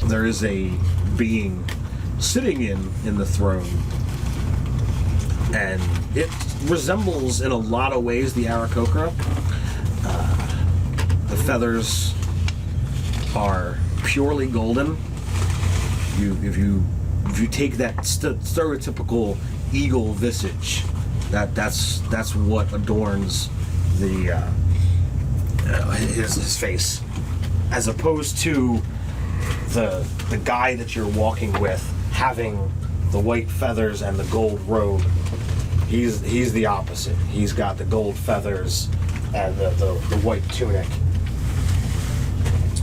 there is a being sitting in the throne, and it resembles in a lot of ways the Aarakocra. The feathers are purely golden. If you take that stereotypical eagle visage, that's what adorns the his face, as opposed to the guy that you're walking with having the white feathers and the gold robe. He's the opposite. He's got the gold feathers and the white tunic.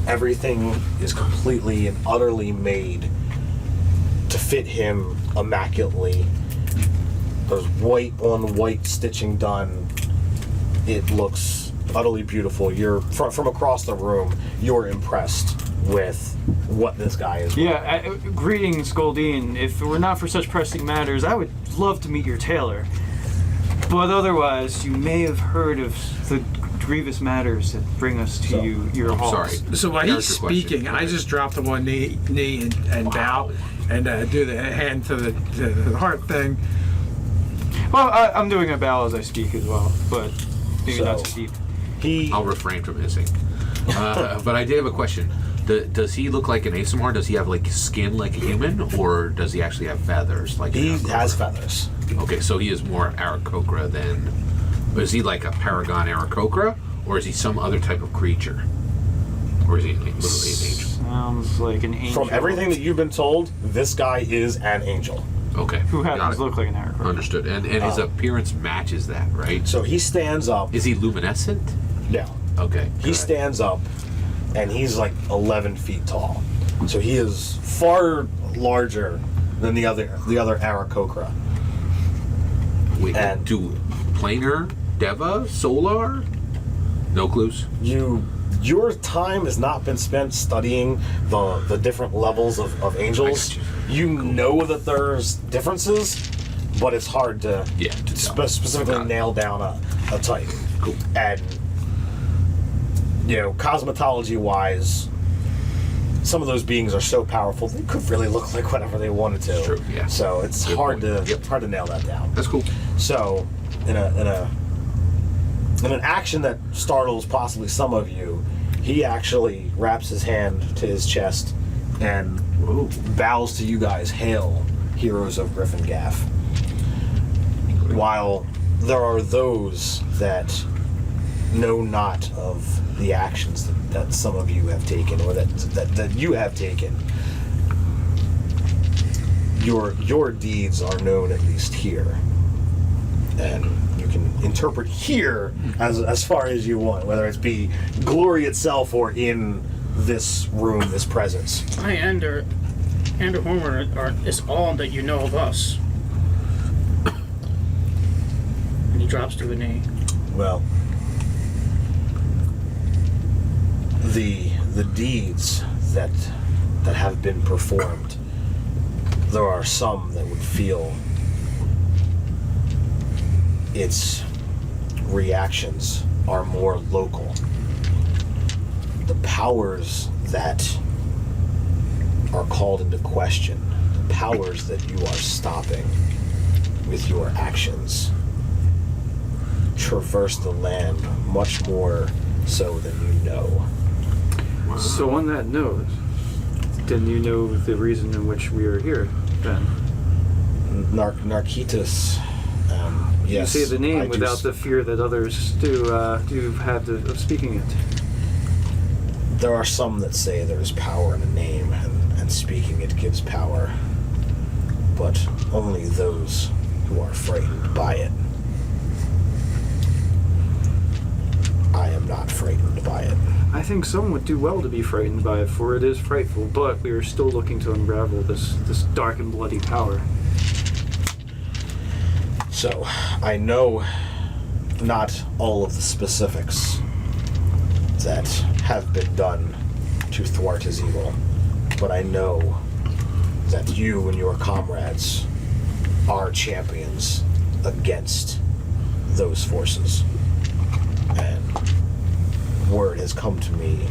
Everything is completely and utterly made to fit him immaculately. There's white on white stitching done. It looks utterly beautiful. You're from across the room, you're impressed with what this guy is. Yeah, greetings, Goldine. If it were not for such pressing matters, I would love to meet your tailor. But otherwise, you may have heard of the grievous matters that bring us to your halls. Sorry. So while he's speaking, I just drop to one knee and bow and do the hand to the heart thing. Well, I'm doing a bow as I speak as well, but maybe not too deep. I'll refrain from hissing. But I did have a question. Does he look like an ASMR? Does he have like skin like a human, or does he actually have feathers? Like he has feathers. Okay, so he is more Aarakocra than. Is he like a paragon Aarakocra, or is he some other type of creature, or is he like literally an angel? Sounds like an angel. From everything that you've been told, this guy is an angel. Okay. Who happens to look like an Aarakocra. Understood. And his appearance matches that, right? So he stands up. Is he luminescent? No. Okay. He stands up, and he's like 11 feet tall. So he is far larger than the other Aarakocra. Wait, and do planar, Deva, Solar? No clues? Your time has not been spent studying the different levels of angels. You know that there's differences, but it's hard to specifically nail down a type. Cool. And cosmetology-wise, some of those beings are so powerful they could really look like whatever they wanted to. True. Yeah. So it's hard to nail that down. That's cool. So in an action that startles possibly some of you, he actually wraps his hand to his chest and bows to you guys. Hail, heroes of Griffin-Gaff. While there are those that know not of the actions that some of you have taken, or that you have taken, your deeds are known at least here, and you can interpret here as far as you want, whether it be glory itself or in this room, this presence. I and Homer is all that you know of us. And he drops to a knee. Well, the deeds that have been performed, there are some that would feel its reactions are more local. The powers that are called into question, the powers that you are stopping with your actions, traverse the land much more so than you know. So on that note, then you know the reason in which we are here, then? Narquitus. Yes, you say the name without the fear that others do have of speaking it. There are some that say there is power in a name, and speaking it gives power, but only those who are frightened by it. I am not frightened by it. I think some would do well to be frightened by it, for it is frightful, but we are still looking to unravel this dark and bloody power. So, I know not all of the specifics that have been done to thwart his evil, but I know that you and your comrades are champions against those forces. And word has come to me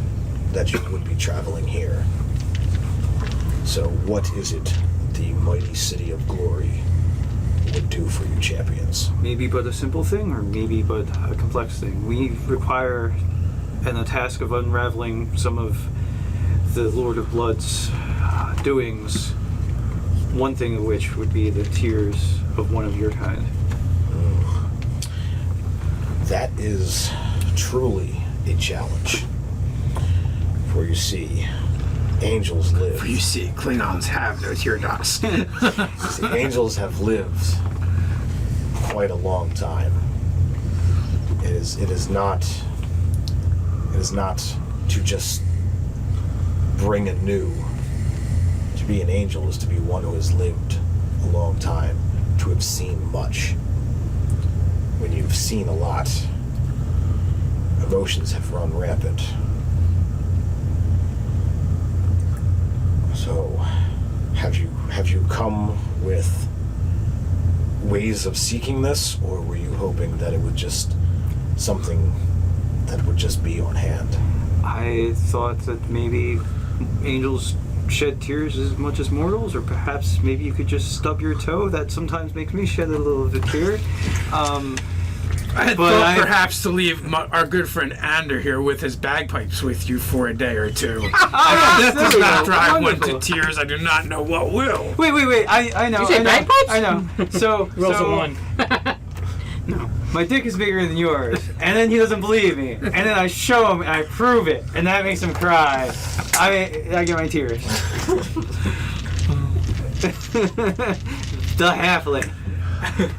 that you would be traveling here. So what is it the mighty city of glory would do for you champions? Maybe but a simple thing, or maybe but a complex thing. We require and the task of unraveling some of the Lord of Blood's doings, one thing of which would be the tears of one of your kind. That is truly a challenge. For you see, angels live. For you see, Klingons have no tear ducts. See, angels have lived quite a long time. It is not to just bring anew. To be an angel is to be one who has lived a long time, to have seen much. When you've seen a lot, emotions have run rampant. So, have you come with ways of seeking this, or were you hoping that it would just something that would just be on hand? I thought that maybe angels shed tears as much as mortals, or perhaps maybe you could just stub your toe. That sometimes makes me shed a little of a tear. I had thought perhaps to leave our good friend Ander here with his bagpipes with you for a day or two. That does not drive one to tears. I do not know what will. Wait. I know. You say bagpipes? I know. So Rolls a 1. No. My dick is bigger than yours, and then he doesn't believe me, and then I show him and I prove it, and that makes him cry. I get my tears. The halfling.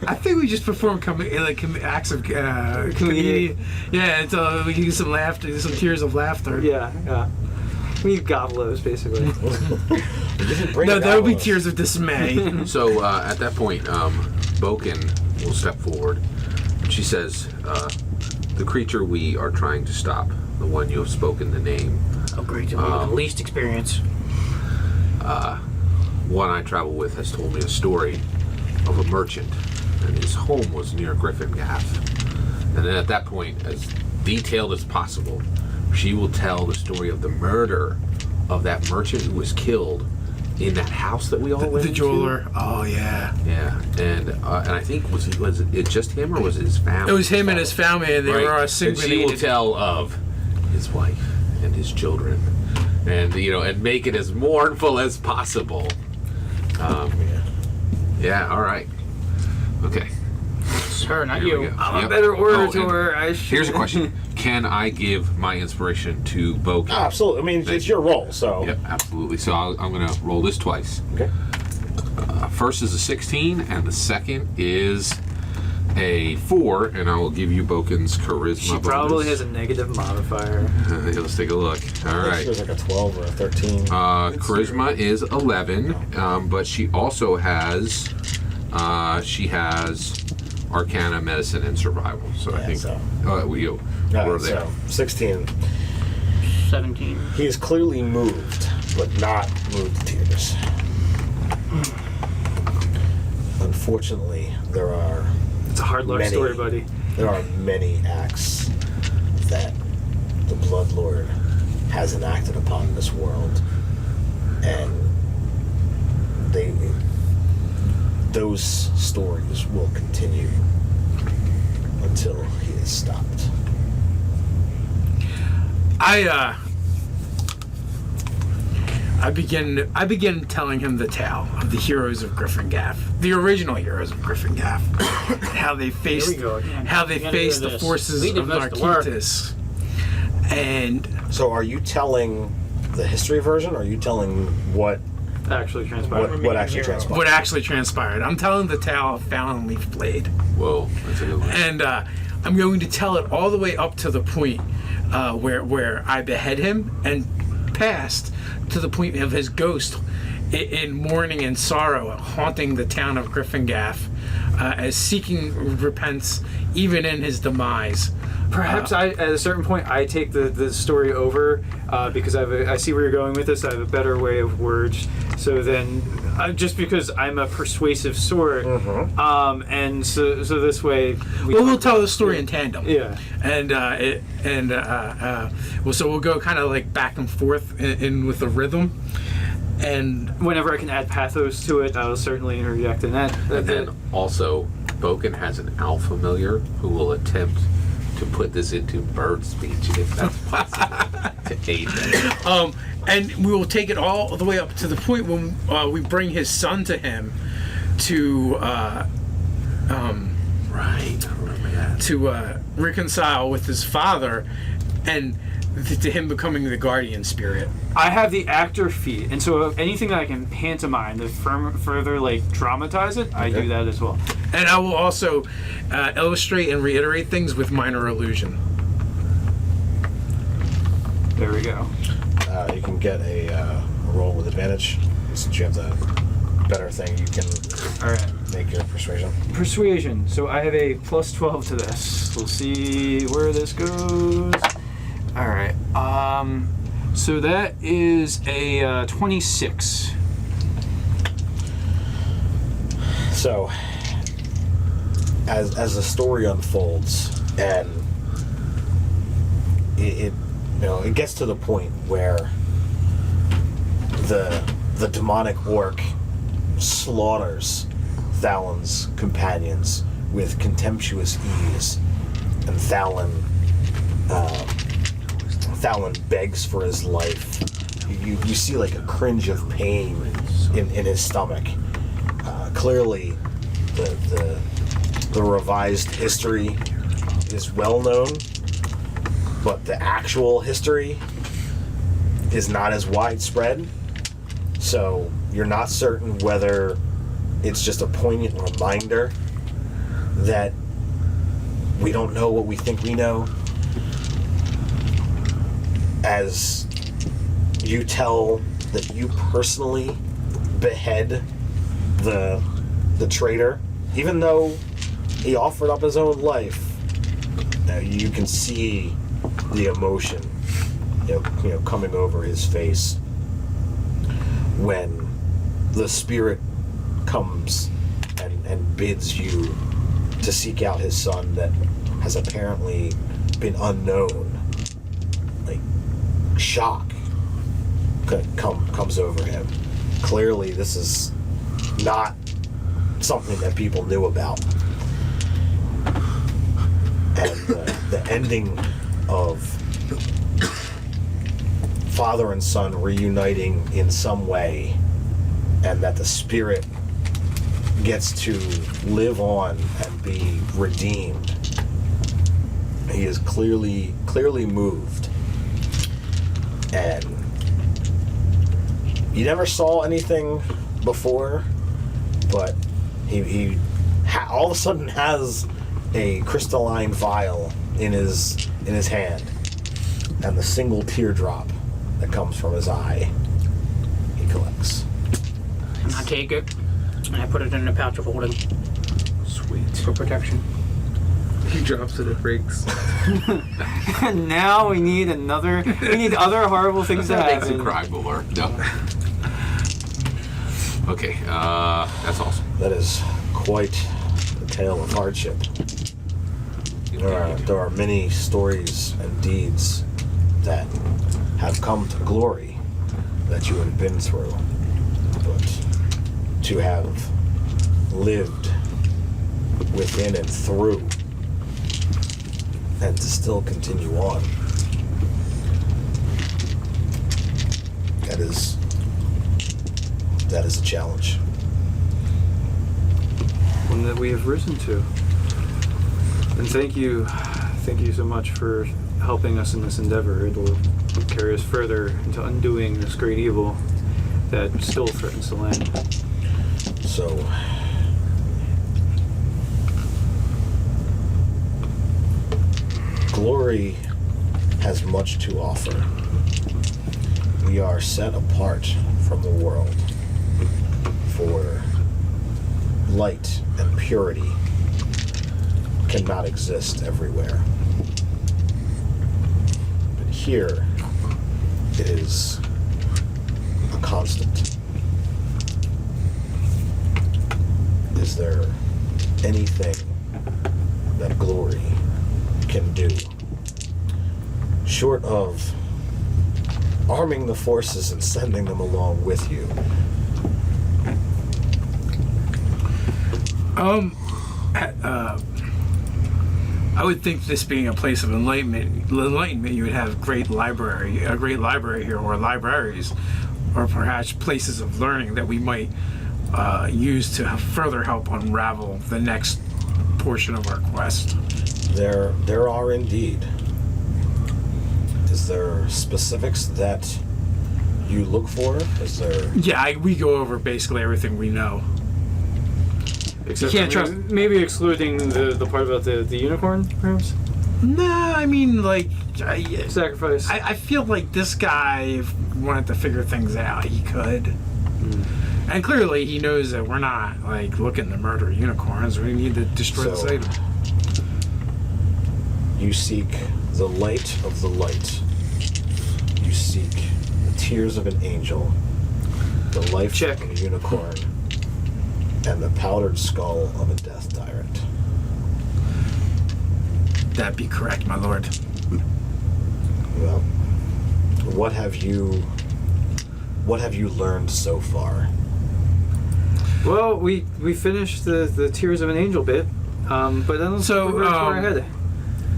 I think we just perform acts of comedian. Yeah, until we can use some laughter, some tears of laughter. Yeah. We gobblos, basically. No, that would be tears of dismay. So at that point, Boken will step forward. She says, the creature we are trying to stop, the one you have spoken the name. Oh, great. The least experience. One I travel with has told me a story of a merchant, and his home was near Griffin Gaff. And then at that point, as detailed as possible, she will tell the story of the murder of that merchant who was killed in that house that we all went The into. jeweler. Oh, yeah. Yeah, and I think was it just him, or was it his family? It was him and his family, and they were And she will synchronated. tell of his wife and his children, and and make it as mournful as possible. Yeah. All right. Okay. It's her, not Here we you. go. I'm a Yep. better orator. Oh, here's a question: can I give my inspiration to Boken? Absolutely. I mean, it's your role, so. Yep, absolutely. So I'm going to roll this twice. Okay. First is a 16, and the second is a 4, and I will give you Boken's charisma She bonus. probably has a negative modifier. Let's take a look. All right. There's like a 12 or a 13. Charisma is 11, but she also has Arcana, Medicine, and Survival. So I think so. we're there. So 16. 17. He is clearly moved, but not moved to tears. Unfortunately, there are It's a hard luck story, buddy. There are many acts that the Blood Lord has enacted upon this world, and those stories will continue until he is stopped. I begin telling him the tale of the heroes of Griffin Gaff, the original heroes of Griffin Gaff, how they faced Here we go again. how they You gotta faced do the this. forces Lead of us to work. Narquitus. And So, are you telling the history version, or are you telling what Actually transpired. what actually transpired? what actually transpired. I'm telling the tale of Fallon Leaf Blade. Whoa, that's a good one. And I'm going to tell it all the way up to the point where I behead him, and past to the point of his ghost in mourning and sorrow haunting the town of Griffin Gaff, as seeking repentance even in his demise. Perhaps at a certain point I take the story over because I see where you're going with this. I have a better way of words. So then, just because I'm a persuasive sort, and so this way We'll tell the story in tandem. Yeah. So we'll go kind of like back and forth in with the rhythm. And Whenever I can add pathos to it, I will certainly interject in that. And then also, Boken has an alpha familiar who will attempt to put this into bird speech if that's possible to aid them. and we will take it all the way up to the point when we bring his son to him to Right, I remember that. to reconcile with his father, and to him becoming the guardian spirit. I have the actor feat, and so anything that I can pantomime to further like dramatize it, I do that as well. And I will also illustrate and reiterate things with minor illusion. There we go. You can get a roll with advantage. Since you have the better thing, you can All right. make your persuasion. Persuasion. So I have a plus 12 to this. We'll see where this goes. All right. So that is a 26. So, as the story unfolds, and it gets to the point where the demonic orc slaughters Thalin's companions with contemptuous ease, and Thalin begs for his life. You see like a cringe of pain in his stomach. Clearly, the revised history is well known, but the actual history is not as widespread. So you're not certain whether it's just a poignant reminder that we don't know what we think we know, as you tell that you personally behead the traitor, even though he offered up his own life. You can see the emotion, coming over his face when the spirit comes and bids you to seek out his son that has apparently been unknown. Like, shock comes over him. Clearly, this is not something that people knew about. And the ending of father and son reuniting in some way, and that the spirit gets to live on and be redeemed. He is clearly moved. And you never saw anything before, but he all of a sudden has a crystalline vial in his hand, and the single teardrop that comes from his eye he collects. And I take it and I put it in a pouch of holding Sweet. for protection. He drops it, it breaks. And now we need other horrible things to That makes happen. a crime alert. No. Okay, that's awesome. That is quite a tale of hardship. There are many stories and deeds that have come to glory that you have been through, but to have lived within and through, and to still continue on, that is a challenge. One that we have risen to. And thank you so much for helping us in this endeavor. It will carry us further into undoing this great evil that still threatens the land. So, glory has much to offer. We are set apart from the world, for light and purity cannot exist everywhere. But here, it is a constant. Is there anything that glory can do, short of arming the forces and sending them along with you. I would think this being a place of enlightenment, you would have a great library here, or libraries, or perhaps places of learning that we might use to further help unravel the next portion of our quest. There are indeed. Is there specifics that you look for? Is there? Yeah, we go over basically everything we know. Except You can't for trust- maybe excluding the part about the unicorn, perhaps? Nah, I mean, like, Sacrifice. I feel like this guy, if he wanted to figure things out, he could. And clearly he knows that we're not, like, looking to murder unicorns. We need to destroy this item. You seek the light of the light. You seek the tears of an angel, the life Check. of a unicorn, and the powdered skull of a death tyrant. That'd be correct, my lord. Well, what have you learned so far? Well, we finished the Tears of an Angel bit, but I don't So, think we're far ahead.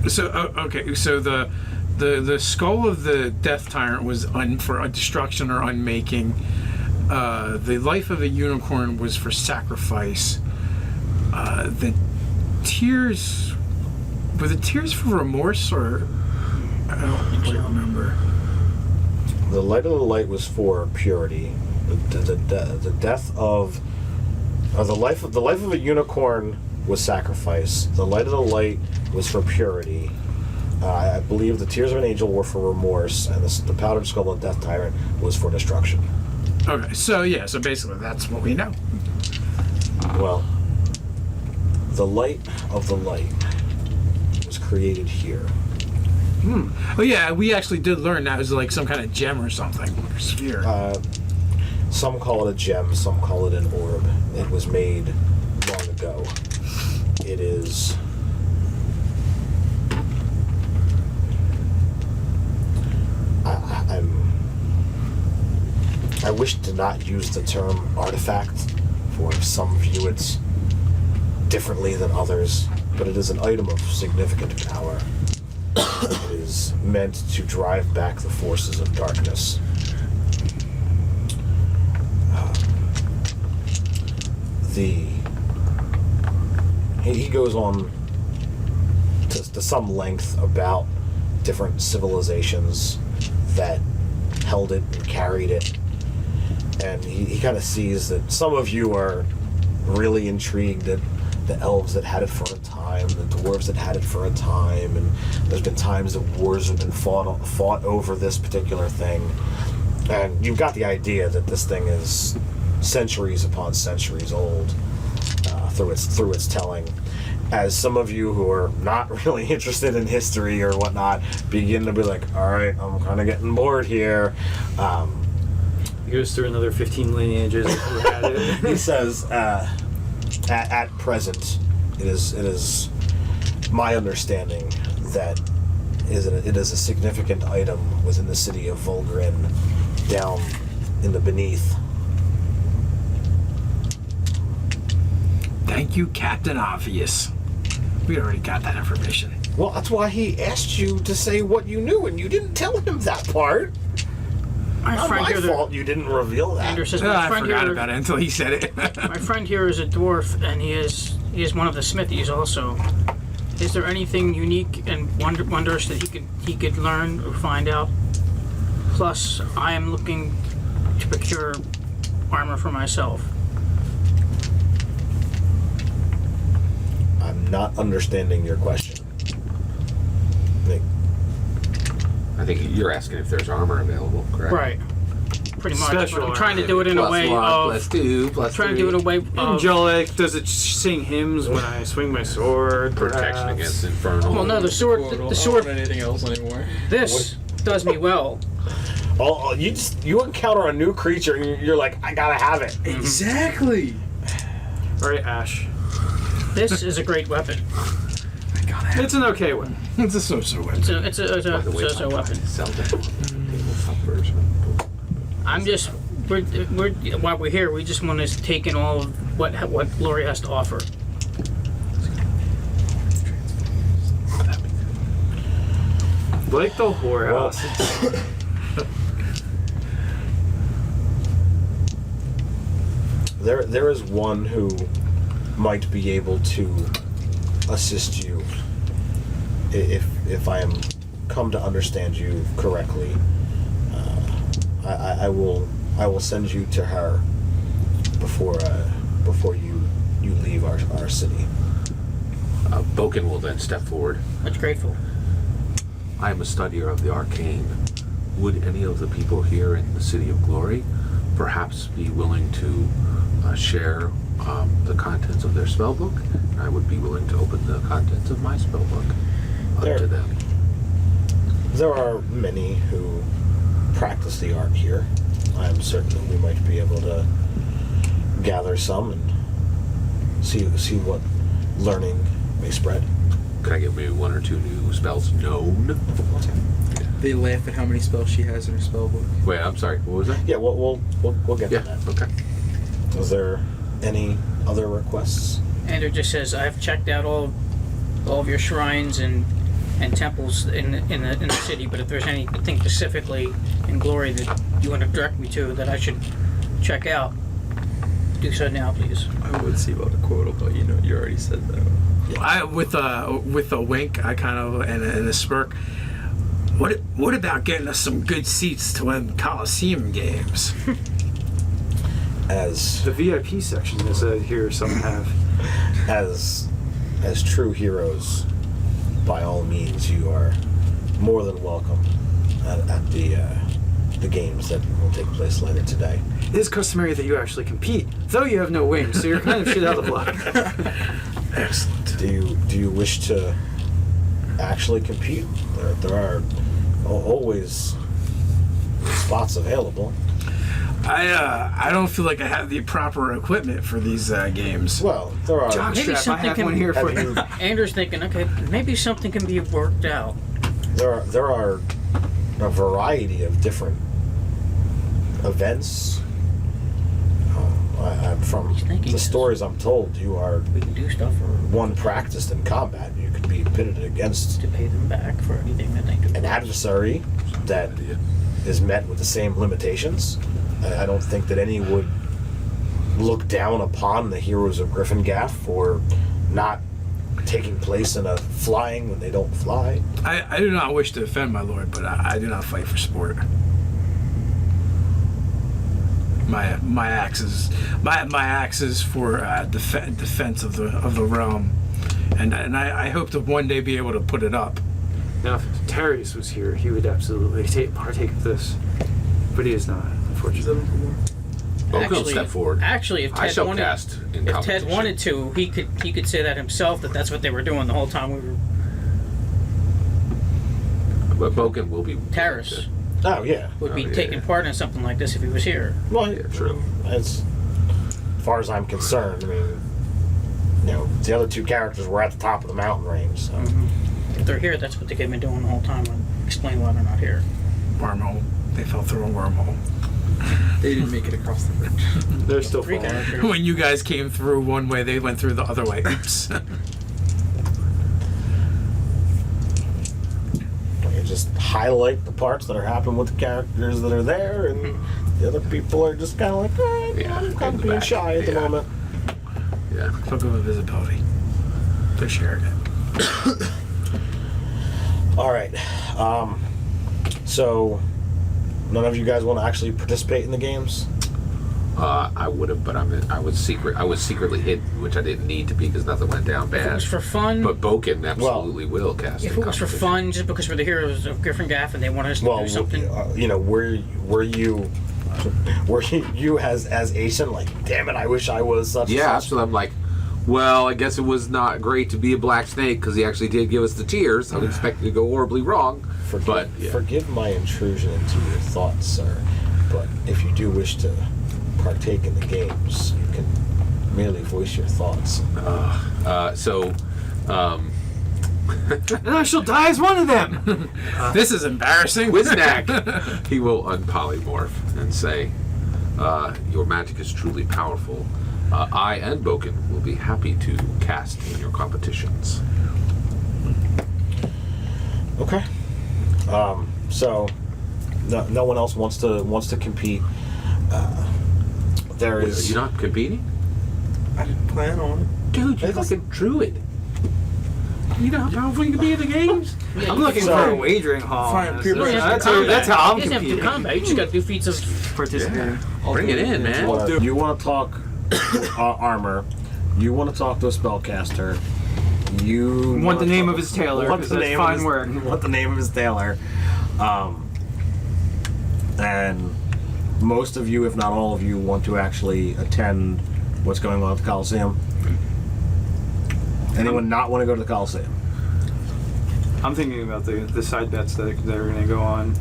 So okay, so the skull of the death tyrant was for destruction or unmaking. The life of a unicorn was for sacrifice. The tears were the tears for remorse, or I don't quite remember. The light of the light was for purity. The death of the life of a unicorn was sacrifice. The light of the light was for purity. I believe the tears of an angel were for remorse, and the powdered skull of death tyrant was for destruction. Okay, so yeah, so basically that's what we know. Well, the light of the light was created here. Oh yeah, we actually did learn that was like some kind of gem or something, or sphere. Some call it a gem, some call it an orb. It was made long ago. It is... I wish to not use the term artifact, for some view it differently than others, but it is an item of significant power. It is meant to drive back the forces of darkness. He goes on to some length about different civilizations that held it and carried it, and he kind of sees that some of you are really intrigued at the elves that had it for a time, the dwarves that had it for a time, and there's been times that wars have been fought over this particular thing, and you've got the idea that this thing is centuries upon centuries old through its telling. As some of you who are not really interested in history or whatnot begin to be like, all right, I'm kind of getting bored here. He goes through another 15 lineages who had it. He says, at present, it is my understanding that it is a significant item within the city of Volgrin, down in the beneath. Thank you, Captain Obvious. We already got that information. Well, that's why he asked you to say what you knew, and you didn't tell him that part. Not my fault you didn't reveal that. Andrew says, I friend forgot here, about it until he said it. my friend here is a dwarf, and he is one of the smithies also. Is there anything unique and wondrous that he could learn or find out? Plus, I am looking to procure armor for myself. I'm not understanding your question. Nick. I think you're asking if there's armor available, correct? Right. Pretty much. Special But I'm trying to do it in a Plus way one, of. plus two, plus Trying to three. do it in a way of. Angelic, does it sing hymns when I swing my sword? Protection perhaps? against infernal. Well, no, the sword. Portal. The I don't sword. want anything else anymore. This does me well. Oh, you encounter a new creature and you're like, I gotta have it. Exactly. All right, Ash. This is a great weapon. It's an okay one. It's a so-so weapon. It's a By the way, if I so-so tried weapon. to sell that on the tabletop version. I'm just we're while we're here, we just want to take in all of what Glory has to offer. Like the whorehouse. There is one who might be able to assist you if I am come to understand you correctly. I will send you to her before you leave our city. Boken will then step forward. Much grateful. I am a studier of the arcane. Would any of the people here in the City of Glory perhaps be willing to share the contents of their spellbook? And I would be willing to open the contents of my spellbook up to them. There are many who practice the art here. I am certain that we might be able to gather some and see what learning may spread. Could I get maybe one or two new spells known? They laugh at how many spells she has in her spell book. Wait, I'm sorry. What was that? Yeah, we'll get Yeah. to that. Okay. Is there any other requests? Andrew just says, I've checked out all of your shrines and temples in the city, but if there's anything specifically in Glory that you want to direct me to that I should check out, do so now, please. I would see about a quota, but you already said that. With a wink, I kind of and a smirk. What about getting us some good seats to win Coliseum games? As The VIP section is here. Some have. as true heroes, by all means, you are more than welcome at the games that will take place later today. It is customary that you actually compete, though you have no wings, so you're kind of shit out of the block. Excellent. Do you wish to actually compete? There are always spots available. I don't feel like I have the proper equipment for these games. Well, there are. Maybe Jockstrap, I something have can- one here for Have you. you- Andrew's thinking, okay, maybe something can be worked out. There are a variety of different events. From He's thinking the this. stories I'm told, you are We can do stuff one practiced in combat. You could be pitted against to pay them back for anything that they do. an adversary that is met with the same limitations. I don't think that any would look down upon the heroes of Gryffindor for not taking place in a flying when they don't fly. I do not wish to offend my lord, but I do not fight for sport. My axe is for defense of the realm, and I hope to one day be able to put it up. Now, if Terrius was here, he would absolutely partake of this, but he is not, unfortunately. Boken will step forward. Actually, if I Ted shall wanted, cast in if competition. Ted wanted to, he could say that himself. That's what they were doing the whole time we were. But Boken will be. Terrace Oh yeah. would be Oh, yeah. taking part in something like this if he was here. Well, Yeah, true. as far as I'm concerned, I mean, the other two characters were at the top of the mountain range. So. If they're here, that's what they've been doing the whole time. I'll explain why they're not here. Wormhole. They fell through a wormhole. They didn't make it across the bridge. They're still Three falling. characters. When you guys came through one way, they went through the other way. Oops. You just highlight the parts that are happening with the characters that are there, and the other people are just kind of like, Yeah, I'm kind in of the being back. shy at the Yeah. moment. Yeah. Look of invisibility. They're sharing it. All right. So, none of you guys want to actually participate in the games? I would have, but I was secretly hidden, which I didn't need to be because nothing went down If it bad. was for fun, But Boken absolutely will cast. if in it was for competition. fun, just because we're the heroes of Gryffindor and they want us to Well, do something. were you as Asen like, damn it, I wish I was such Yeah, and such? absolutely. I'm like, well, I guess it was not great to be a black snake because he actually did give us the tears. I was expecting to go horribly wrong. But yeah. Forgive my intrusion into your thoughts, sir, but if you do wish to partake in the games, you can merely voice your thoughts. And I shall die as one of them. This is embarrassing. Wiznak! He will unpolymorph and say, your magic is truly powerful. I and Boken will be happy to cast in your competitions. Okay. So no one else wants to compete. There Wait, is. are you not competing? I didn't plan on it. Dude, you're like a druid. You know how powerful you can be in the games? Yeah, I'm you looking So- for a wagering hall. Fine, That's, peer pressure. that's how I'm You doesn't have to do competing. combat. You just got to do feats of. Participating. Bring it in, man. You want to talk armor? You want to talk to a spellcaster? You Want wanna the name talk- of his tailor, want 'cause the that's name of fine his- work. Want the name of his tailor? And most of you, if not all of you, want to actually attend what's going on at the Coliseum. Anyone not want to go to the Coliseum? I'm thinking about the side bets that are going to go on.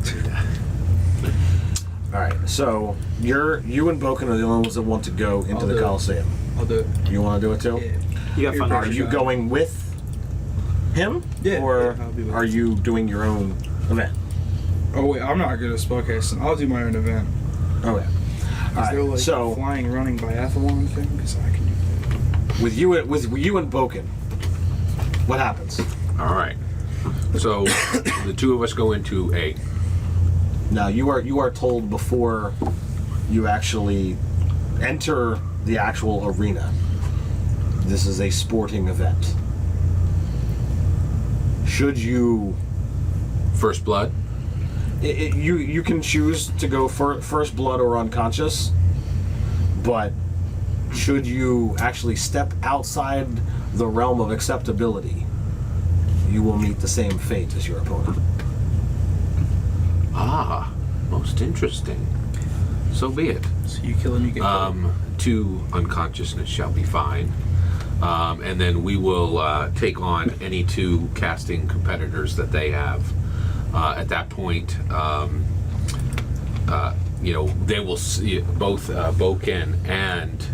All right, so you and Boken are the only ones that want to go into I'll the do it. Coliseum. I'll do it. You want to do it too? Yeah. You got fun. Peer Are pressure. you going with him? Yeah, Or yeah, I'll be with are him. you doing your own event? Oh wait, I'm not good at spellcasting. I'll do my own event. Okay. Is there like so a flying, running biathlon thing? Because I can do with you and Boken, what happens? All right. So the two of us go into a. Now you are told before you actually enter the actual arena. This is a sporting event. Should you First blood. you can choose to go for first blood or unconscious, but should you actually step outside the realm of acceptability, you will meet the same fate as your opponent. Ah, most interesting. So be it. it. So you kill him, you get killed. 2 unconsciousness shall be fine. And then we will take on any 2 casting competitors that they have. At that point, they will see both Boken and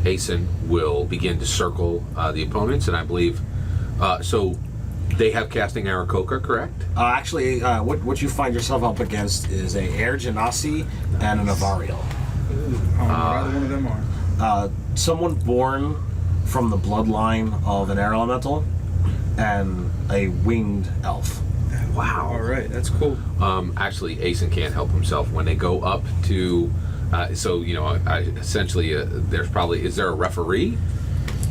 Asen will begin to circle the opponents, and I believe so. They have casting Aarakocra, correct? Actually, what you find yourself up against is a Air Genasi and an Avariel. I don't know what either one of them are. Someone born from the bloodline of an air elemental and a winged elf. Wow. All right, that's cool. Actually, Asen can't help himself when they go up to. Essentially, there's probably is there a referee?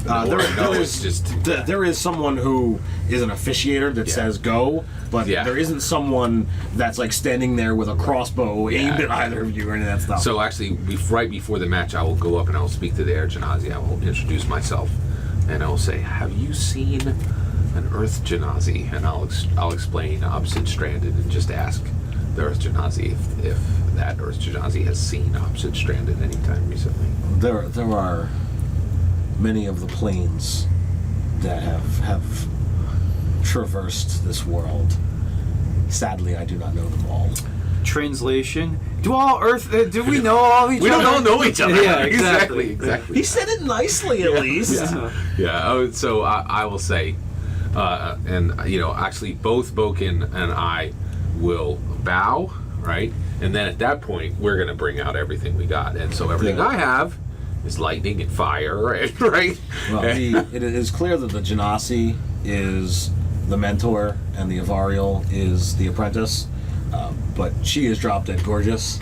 There is someone who is an officiator that says go, but there isn't someone that's like standing there with a crossbow aimed at either of you or any of that stuff. So actually, right before the match, I will go up and I will speak to the Air Genasi. I will introduce myself, and I will say, "Have you seen an Earth Genasi?" And I'll explain opposite stranded and just ask the Earth Genasi if that Earth Genasi has seen opposite stranded anytime recently. there are many of the planes that have traversed this world. Sadly, I do not know them all. Translation: do all Earth? Do we know all each We other? don't all know each other. Yeah, exactly. He said it nicely, at least. Yeah. So I will say, actually, both Boken and I will bow, right? And then at that point, we're going to bring out everything we got. And so everything I have is lightning and fire, right? Well, it is clear that the Genasi is the mentor and the Avariel is the apprentice, but she is drop dead gorgeous.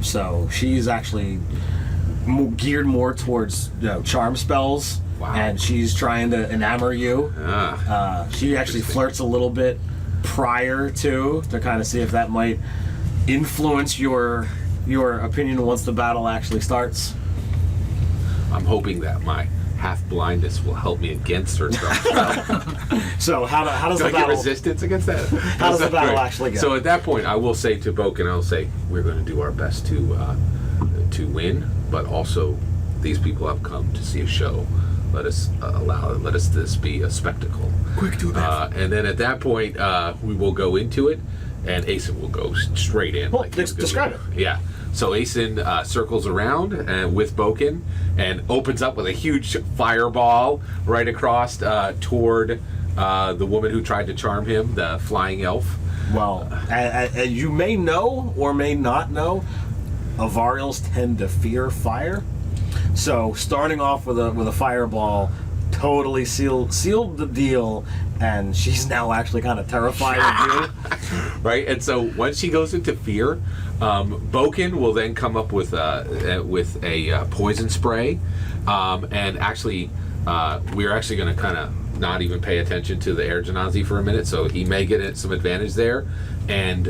So she's actually geared more towards charm spells. Wow. And she's trying to enamor you. She actually flirts a little bit prior to kind of see if that might influence your opinion once the battle actually starts. I'm hoping that my half blindness will help me against her stuff. So how does Do the I get battle? resistance against that? How does the battle actually go? So at that point, I will say to Boken, I'll say we're going to do our best to win, but also these people have come to see a show. Let us this be a spectacle. Quick, do it. And then at that point, we will go into it, and Asen will go straight in. Well, describe it. Yeah. So Aeson circles around with Boken and opens up with a huge fireball right across toward the woman who tried to charm him, the flying elf. Well, as you may know or may not know, Avarials tend to fear fire. So starting off with a fireball totally sealed the deal, and she's now actually kind of terrified of you. Right, and so once she goes into fear, Boken will then come up with a poison spray, and actually, we're actually going to kind of not even pay attention to the air genasi for a minute, so he may get some advantage there, and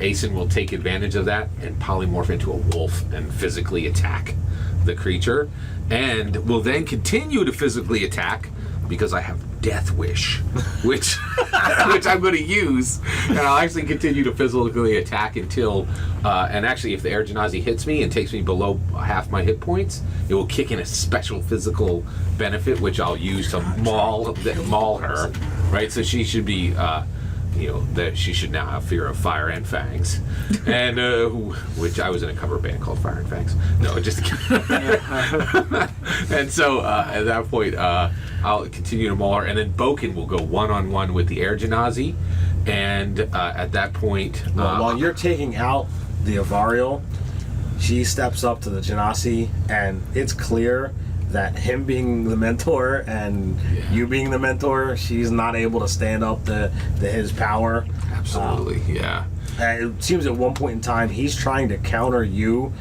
Aeson will take advantage of that and polymorph into a wolf and physically attack the creature, and will then continue to physically attack because I have Death Wish, which I'm going to use, and I'll actually continue to physically attack until, and actually if the air genasi hits me and takes me below half my hit points, it will kick in a special physical benefit, which I'll use to maul her, right? So she should be, that she should now have fear of fire and fangs, and which I was in a cover band called Fire and Fangs. No, just and so at that point, I'll continue to maul her, and then Boken will go one-on-one with the air genasi, and at that point, While you're taking out the Avarial, she steps up to the genasi, and it's clear that him being the mentor and you being the mentor, she's not able to stand up to his power. Absolutely, yeah. And it seems at one point in time he's trying to counter you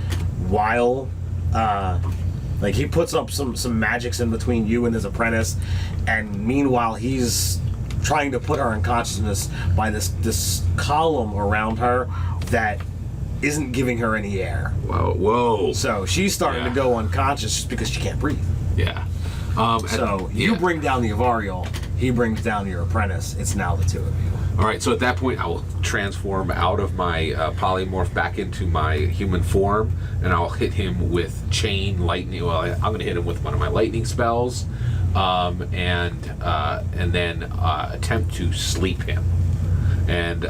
while like he puts up some magics in between you and his apprentice, and meanwhile he's trying to put her in consciousness by this column around her that isn't giving her any air. Whoa. So she's starting to go unconscious just because she can't breathe. Yeah. You bring down the Avarial, he brings down your apprentice. It's now the two of you. All right, so at that point, I will transform out of my polymorph back into my human form, and I'll hit him with chain lightning. Well, I'm going to hit him with one of my lightning spells, and then attempt to sleep him. And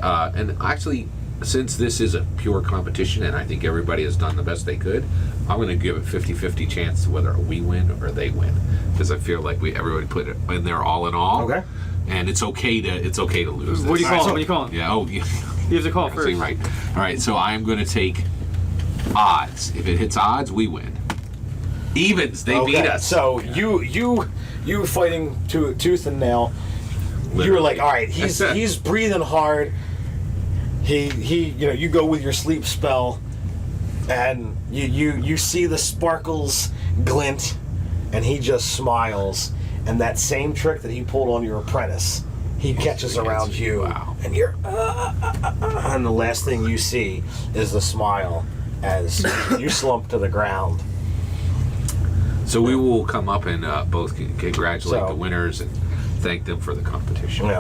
actually, since this is a pure competition, and I think everybody has done the best they could, I'm going to give it 50-50 chance to whether we win or they win, because I feel like everybody put it in there all in all. Okay. And it's okay to lose. What do you this. call it? What do you call it? Yeah. Oh, yeah. You have to call it first. Right. All right. So I'm going to take odds. If it hits odds, we win. Evens, they beat us. So you fighting tooth and nail. Literally. You were like, all right, he's breathing hard. He you go with your sleep spell, and you see the sparkles glint, and he just smiles. And that same trick that he pulled on your apprentice, he catches around you. Wow. And you're and the last thing you see is the smile as you slump to the ground. So we will come up and both congratulate the winners and thank them for the competition. An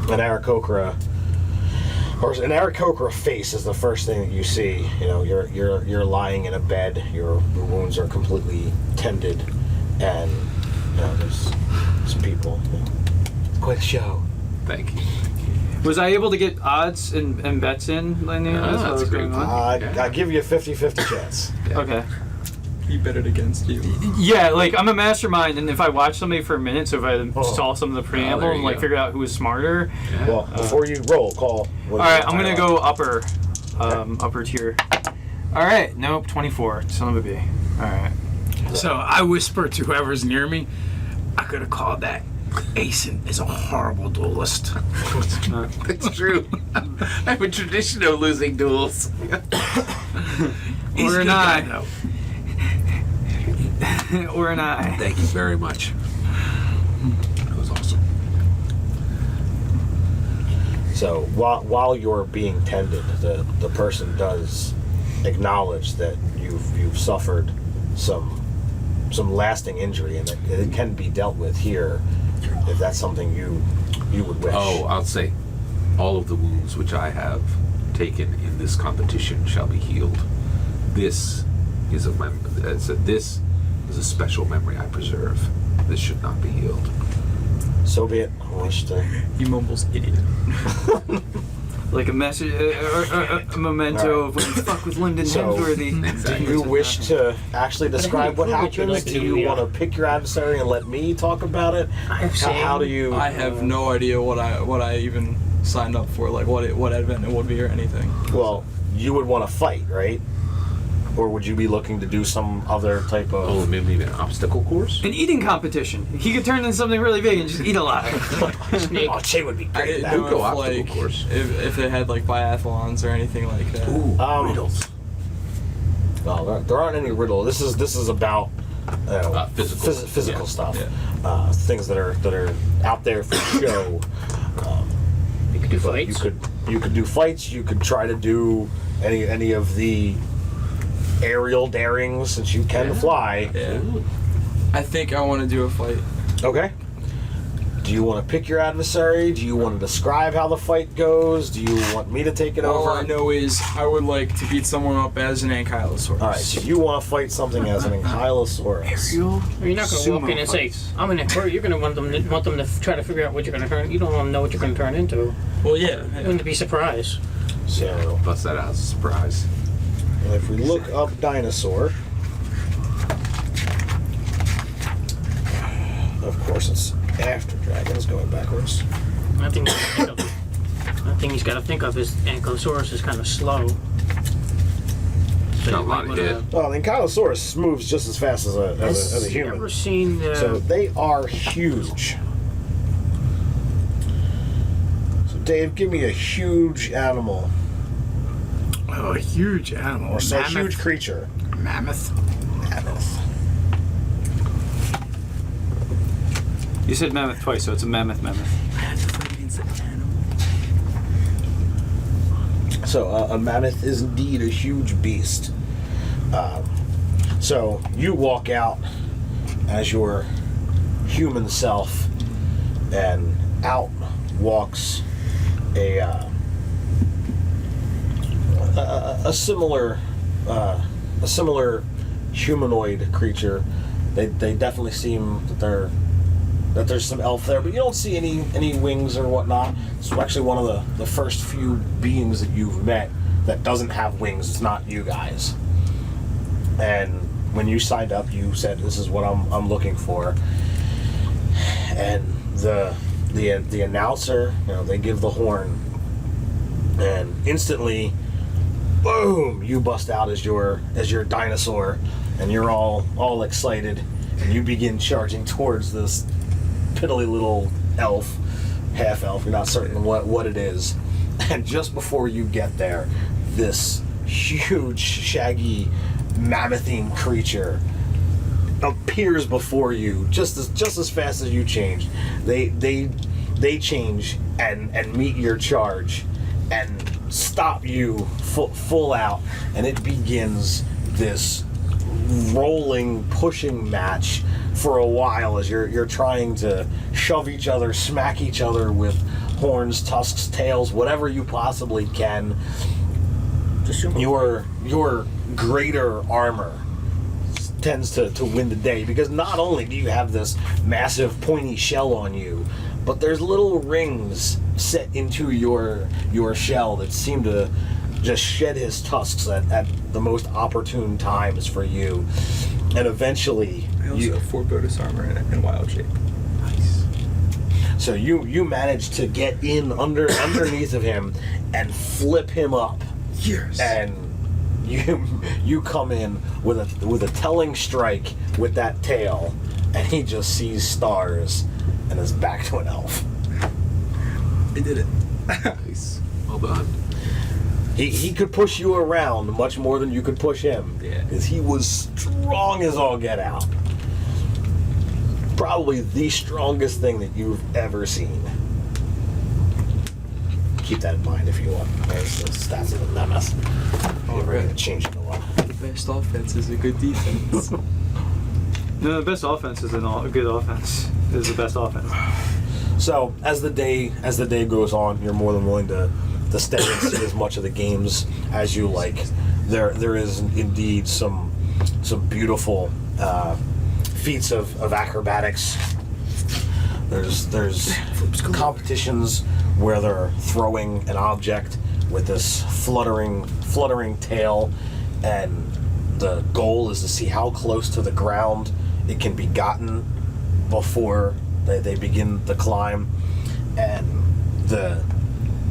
Aarakocra, or an Aarakocra face is the first thing that you see. You're lying in a bed. Your wounds are completely tended, and there's some people. Quite a show. Thank you. Was I able to get odds and bets in? That's a great point. I give you a 50-50 chance. Yeah. Okay. He bet it against you. Yeah, like I'm a mastermind, and if I watch somebody for a minute, so if I saw some of the preamble there and you like go. figure out who was smarter. Yeah. Well, before you roll, call. All right, I'm gonna go upper, upper tier. All right, nope, 24. Son of a bee. All right. So I whisper to whoever's near me, I could have called that. Aeson is a horrible duelist. It's true. I have a tradition of losing duels. He's Or a an good guy, eye. though. Or an eye. Thank you very much. That was awesome. So while you're being tended, the person does acknowledge that you've suffered some lasting injury, and that it can be dealt with here if that's something you would wish. Oh, I'll say all of the wounds which I have taken in this competition shall be healed. This is this is a special memory I preserve. This should not be healed. So be it. I wish to. He mumbles idiot. like a message, a memento of when you fuck with Lyndon So- Hemsworthy. Do you wish to actually describe what What would you happens? like to Do do, you yeah. want to pick your adversary and let me talk about it? How do you? I have no idea what I even signed up for, like what event it would be or anything. Well, you would want to fight, right? Or would you be looking to do some other type Oh, of? maybe an obstacle course? An eating competition. He could turn into something really big and just eat a lot. Snake. Oh, Che would be I great didn't at know that. go if, obstacle like, course. if they had like biathlons or anything like that. Riddles. No, there aren't any riddle. This is about Physical. physical Yeah. stuff. Yeah. Things that are out there for show. You could do But fights. you could do fights. You could try to do any of the aerial darings since you can fly. Yeah. I think I want to do a fight. Okay. Do you want to pick your adversary? Do you want to describe how the fight goes? Do you want me to take it All over? I know is I would like to beat someone up as an ankylosaurus. All right. So you want to fight something as an ankylosaurus? You're not going to Sumo walk in and say, fights. I'm in a hurry. You're going to want them to try to figure out what you're going to turn. You don't want to know what you're going to turn into. Well, yeah. You're going to be surprised. So Bust that out as a surprise. if we look up dinosaur, of course it's after dragons going backwards. I think he's got to think of is Ankylosaurus is kind of slow. So Got a you lot might of wanna- hit. Well, the ankylosaurus moves just as fast as a Has human. Ever seen the? So they are huge. So Dave, give me a huge animal Oh, a huge animal. or so a Mammoth. huge creature. Mammoth. Mammoth. You said mammoth twice, so it's a mammoth. So a mammoth is indeed a huge beast. So you walk out as your human self, and out walks a similar humanoid creature. They definitely seem that there's some elf there, but you don't see any wings or whatnot. It's actually one of the first few beings that you've met that doesn't have wings. It's not you guys. And when you signed up, you said, "This is what I'm looking for." And the announcer, they give the horn, and instantly, boom! You bust out as your dinosaur, and you're all excited, and you begin charging towards this piddly little elf, half elf. You're not certain what it is, and just before you get there, this huge, shaggy, mammothine creature appears before you just as fast as you changed. They change and meet your charge and stop you full out, and it begins this rolling, pushing match for a while as you're trying to shove each other, smack each other with horns, tusks, tails, whatever you possibly can. Your greater armor tends to win the day, because not only do you have this massive pointy shell on you, but there's little rings set into your shell that seem to just shed his tusks at the most opportune times for you. And eventually I also have 4 bonus armor in wild shape. Nice. so you manage to get in underneath of him and flip him up. Yes. And you come in with a telling strike with that tail, and he just sees stars and is back to an elf. I did it. Nice. Well done. He could push you around much more than you could push him. Yeah. Because he was strong as all get out. Probably the strongest thing that you've ever seen. Keep that in mind if you want. There's the stats of the mammoth. All We're right. gonna change it a lot. The best offense is a good defense. No, the best offense is a good offense. Is the best offense. So as the day goes on, you're more than willing to stay and see as much of the games as you like. There is indeed some feats of acrobatics. There's competitions where they're throwing an object with this fluttering tail, and the goal is to see how close to the ground it can be gotten before they begin the climb. And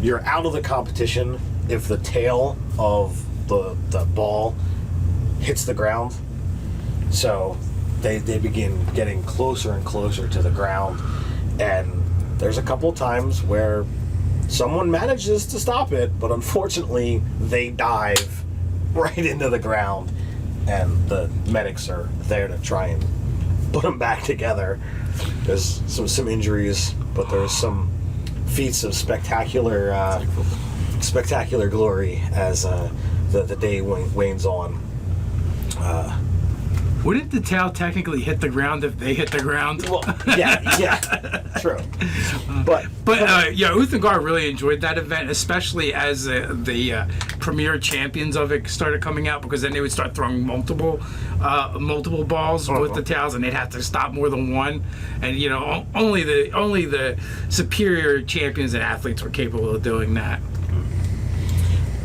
you're out of the competition if the tail of the ball hits the ground. So they begin getting closer and closer to the ground, and there's a couple times where someone manages to stop it, but unfortunately they dive right into the ground, and the medics are there to try and put them back together. There's some injuries, but there's some feats of spectacular glory as the day wanes on. Wouldn't the tail technically hit the ground if they hit the ground? Well, yeah, true. But Uthengar really enjoyed that event, especially as the premier champions of it started coming out, because then they would start throwing multiple balls with the tails, and they'd have to stop more than one. And only the superior champions and athletes were capable of doing that.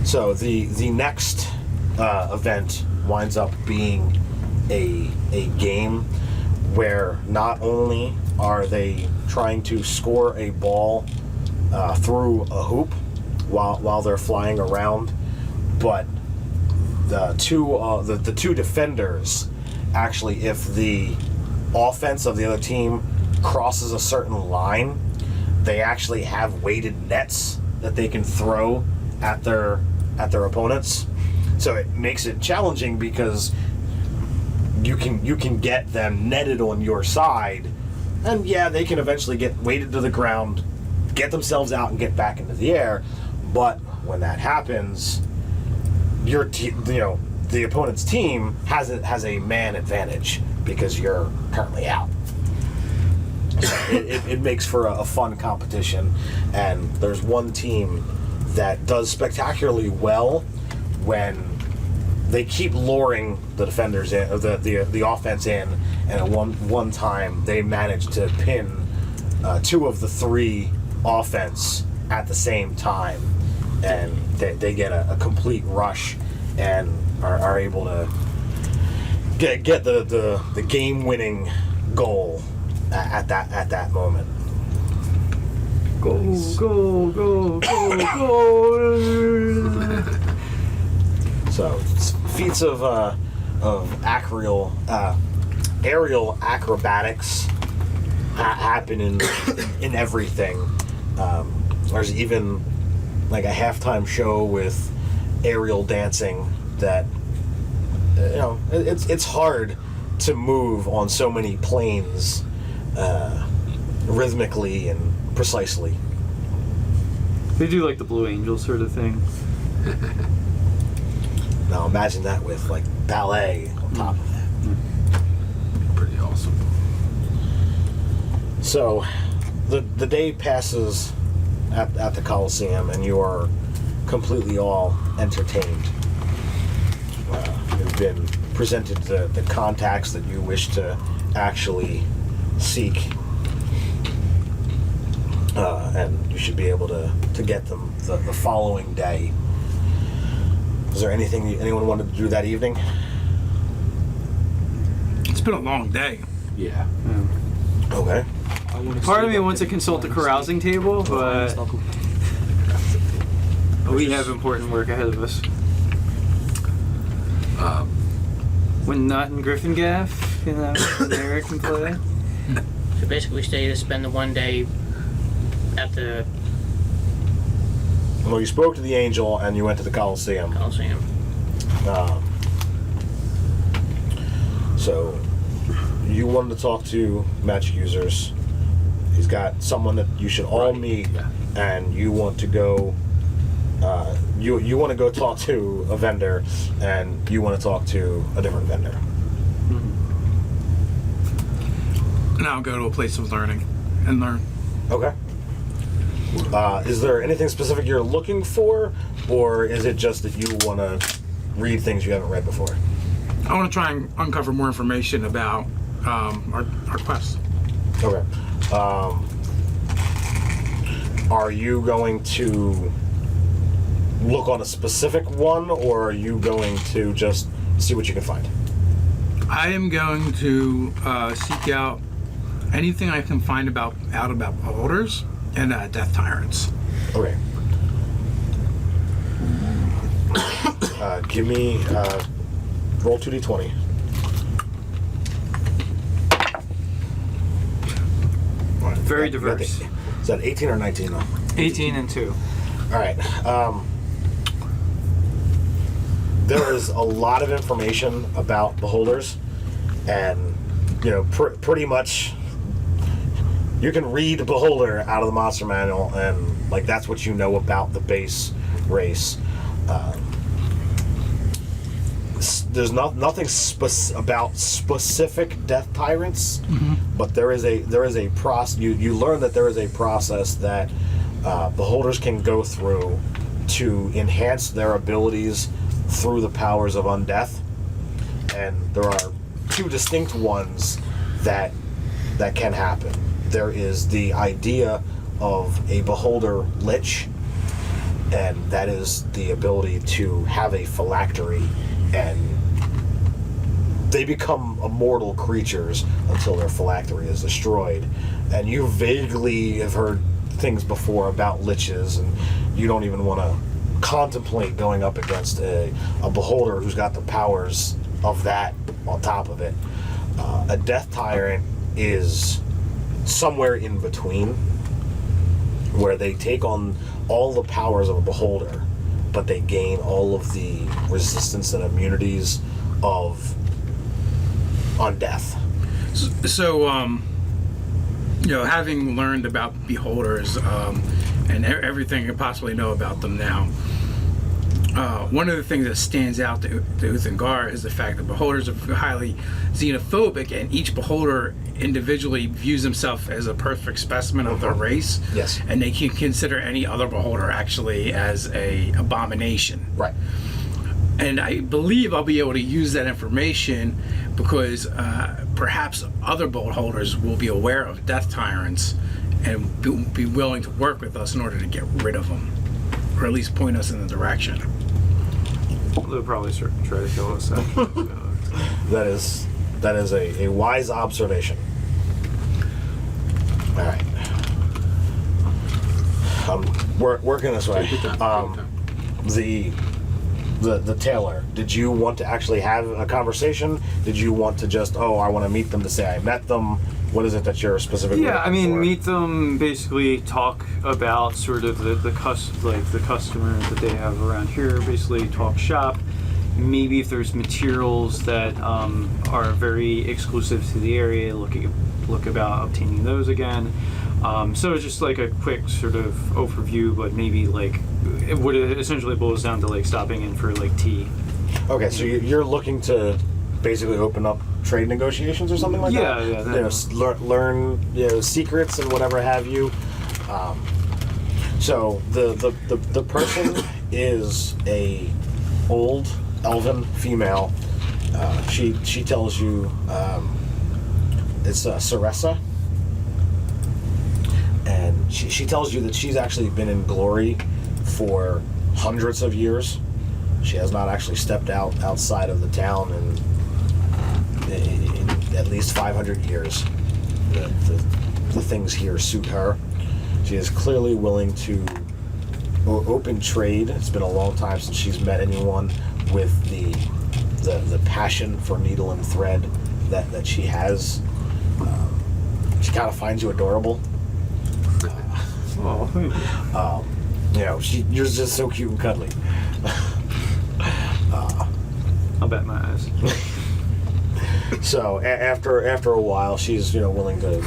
So the next event winds up being a game where not only are they trying to score a ball through a hoop while they're flying around, but the two defenders, actually, if the offense of the other team crosses a certain line, they actually have weighted nets that they can throw at their opponents. So it makes it challenging because you can get them netted on your side, and they can eventually get weighted to the ground, get themselves out, and get back into the air. But when that happens, the opponent's team has a man advantage because you're currently out. It makes for a fun competition, and there's one team that does spectacularly well when they keep luring the defenders in, the offense in, and at one time they managed to pin two of the three offense at the same time, and they get a complete rush and are able to get the game-winning goal at that moment. Go, go, go, go, go. So feats of aerial acrobatics happen in everything. There's even like a halftime show with aerial dancing that it's hard to move on so many planes rhythmically and precisely. They do like the Blue Angel sort of thing. Now imagine that with like ballet on top of that. Pretty awesome. So the day passes at the Coliseum, and you are completely all entertained. You've been presented the contacts that you wish to actually seek, and you should be able to get them the following day. Is there anything anyone wanted to do that evening? It's been a long day. Yeah. Okay. Part of me wants to consult the carousing table, but we have important work ahead of us. When not in Griffin Gaff, Eric can play. So basically, we stay to spend the one day at the Well, you spoke to the angel and you went to the Coliseum. So you wanted to talk to magic users. He's got someone that you should all meet, and you want to go. You want to go talk to a vendor, and you want to talk to a different vendor. And I'll go to a place of learning and learn. Okay. Is there anything specific you're looking for, or is it just that you want to read things you haven't read before? I want to try and uncover more information about our quest. Okay. Are you going to look on a specific one, or are you going to just see what you can find? I am going to seek out anything I can find about beholders and death tyrants. Okay. Give me roll 2d20. Very You got diverse. Is that 18 or 19 though? 18 and 2. All right. There is a lot of information about beholders, and pretty much you can read beholder out of the monster manual, and like that's what you know about the base race. There's nothing about specific death tyrants, but there is a process. You learn that there is a process that beholders can go through to enhance their abilities through the powers of undeath, and there are two distinct ones that can happen. There is the idea of a beholder lich, and that is the ability to have a phylactery, and they become immortal creatures until their phylactery is destroyed. And you vaguely have heard things before about liches, and you don't even want to contemplate going up against a beholder who's got the powers of that on top of it. A death tyrant is somewhere in between, where they take on all the powers of a beholder, but they gain all of the resistance and immunities of undeath. So, having learned about beholders and everything you possibly know about them now, one of the things that stands out to Uthengar is the fact that beholders are highly xenophobic, and each beholder individually views himself as a perfect specimen of their race. Yes. And they can consider any other beholder actually as a abomination. Right. And I believe I'll be able to use that information because perhaps other beholders will be aware of death tyrants and be willing to work with us in order to get rid of them, or at least point us in the direction. They'll probably try to kill us. That is a wise observation. All right. Working this way. The tailor. Did you want to actually have a conversation? Did you want to just, I want to meet them to say I met them? What is it that you're specifically Yeah, I looking mean, for? meet them, basically talk about sort of the customer that they have around here, basically talk shop. Maybe if there's materials that are very exclusive to the area, look about obtaining those again. So it's just like a quick sort of overview, but maybe like what it essentially boils down to, like stopping in for like tea. Okay, so you're looking to basically open up trade negotiations or something like that? Yeah. Learn secrets and whatever have you. So the person is a old elven female. She tells you it's Saressa, and she tells you that she's actually been in glory for hundreds of years. She has not actually stepped outside of the town in at least 500 years. The things here suit her. She is clearly willing to open trade. It's been a long time since she's met anyone with the passion for needle and thread that she has. She kind of finds you adorable. Oh, thank you. You're just so cute and cuddly. I'll bet my eyes. So after a while, she's willing to.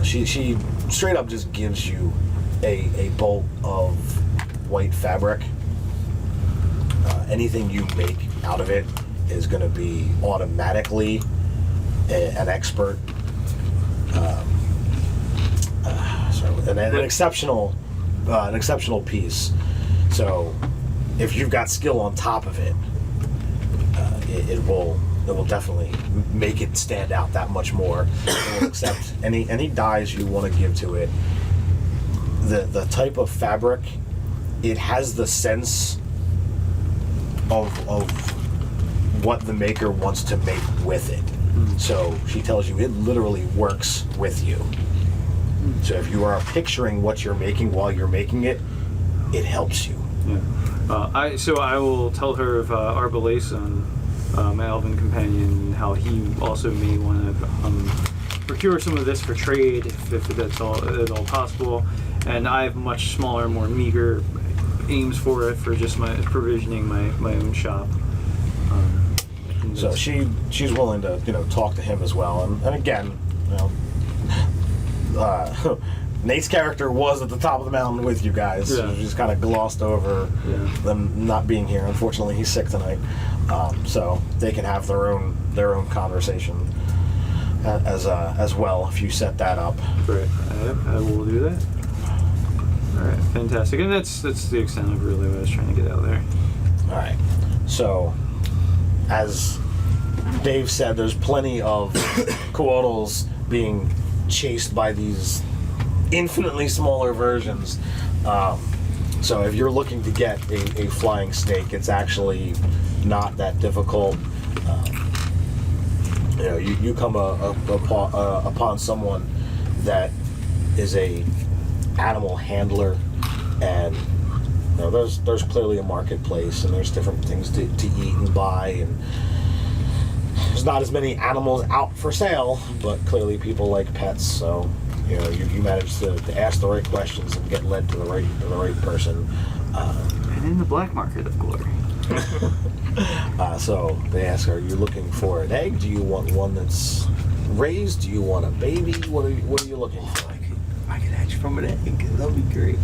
She straight up just gives you a bolt of white fabric. Anything you make out of it is going to be automatically an expert. An exceptional piece. So if you've got skill on top of it, it will definitely make it stand out that much more. It will accept any dyes you want to give to it. the type of fabric, it has the sense of what the maker wants to make with it. So she tells you it literally works with you. So if you are picturing what you're making while you're making it, it helps you. Yeah. I will tell her of Arbalason, my elven companion, how he also may want to procure some of this for trade, if that's at all possible. And I have much smaller, more meager aims for it, for just my provisioning my own shop. So she's willing to talk to him as well. And again, Nate's character was at the top of the mountain with you guys. Yeah. So she's kind of glossed over them not being here. Unfortunately, he's sick tonight, so they can have their own conversation as well if you set that up. Great. I will do that. All right, fantastic. And that's the extent of really what I was trying to get out there. All right. So, as Dave said, there's plenty of coatls being chased by these infinitely smaller versions. So if you're looking to get a flying snake, it's actually not that difficult. You come upon someone that is a animal handler, and there's clearly a marketplace, and there's different things to eat and buy, and there's not as many animals out for sale, but clearly people like pets, so you manage to ask the right questions and get led to the right person. And in the black market of glory. So they ask, are you looking for an egg? Do you want one that's raised? Do you want a baby? What are you looking for? I could hatch from an egg. That'd be great.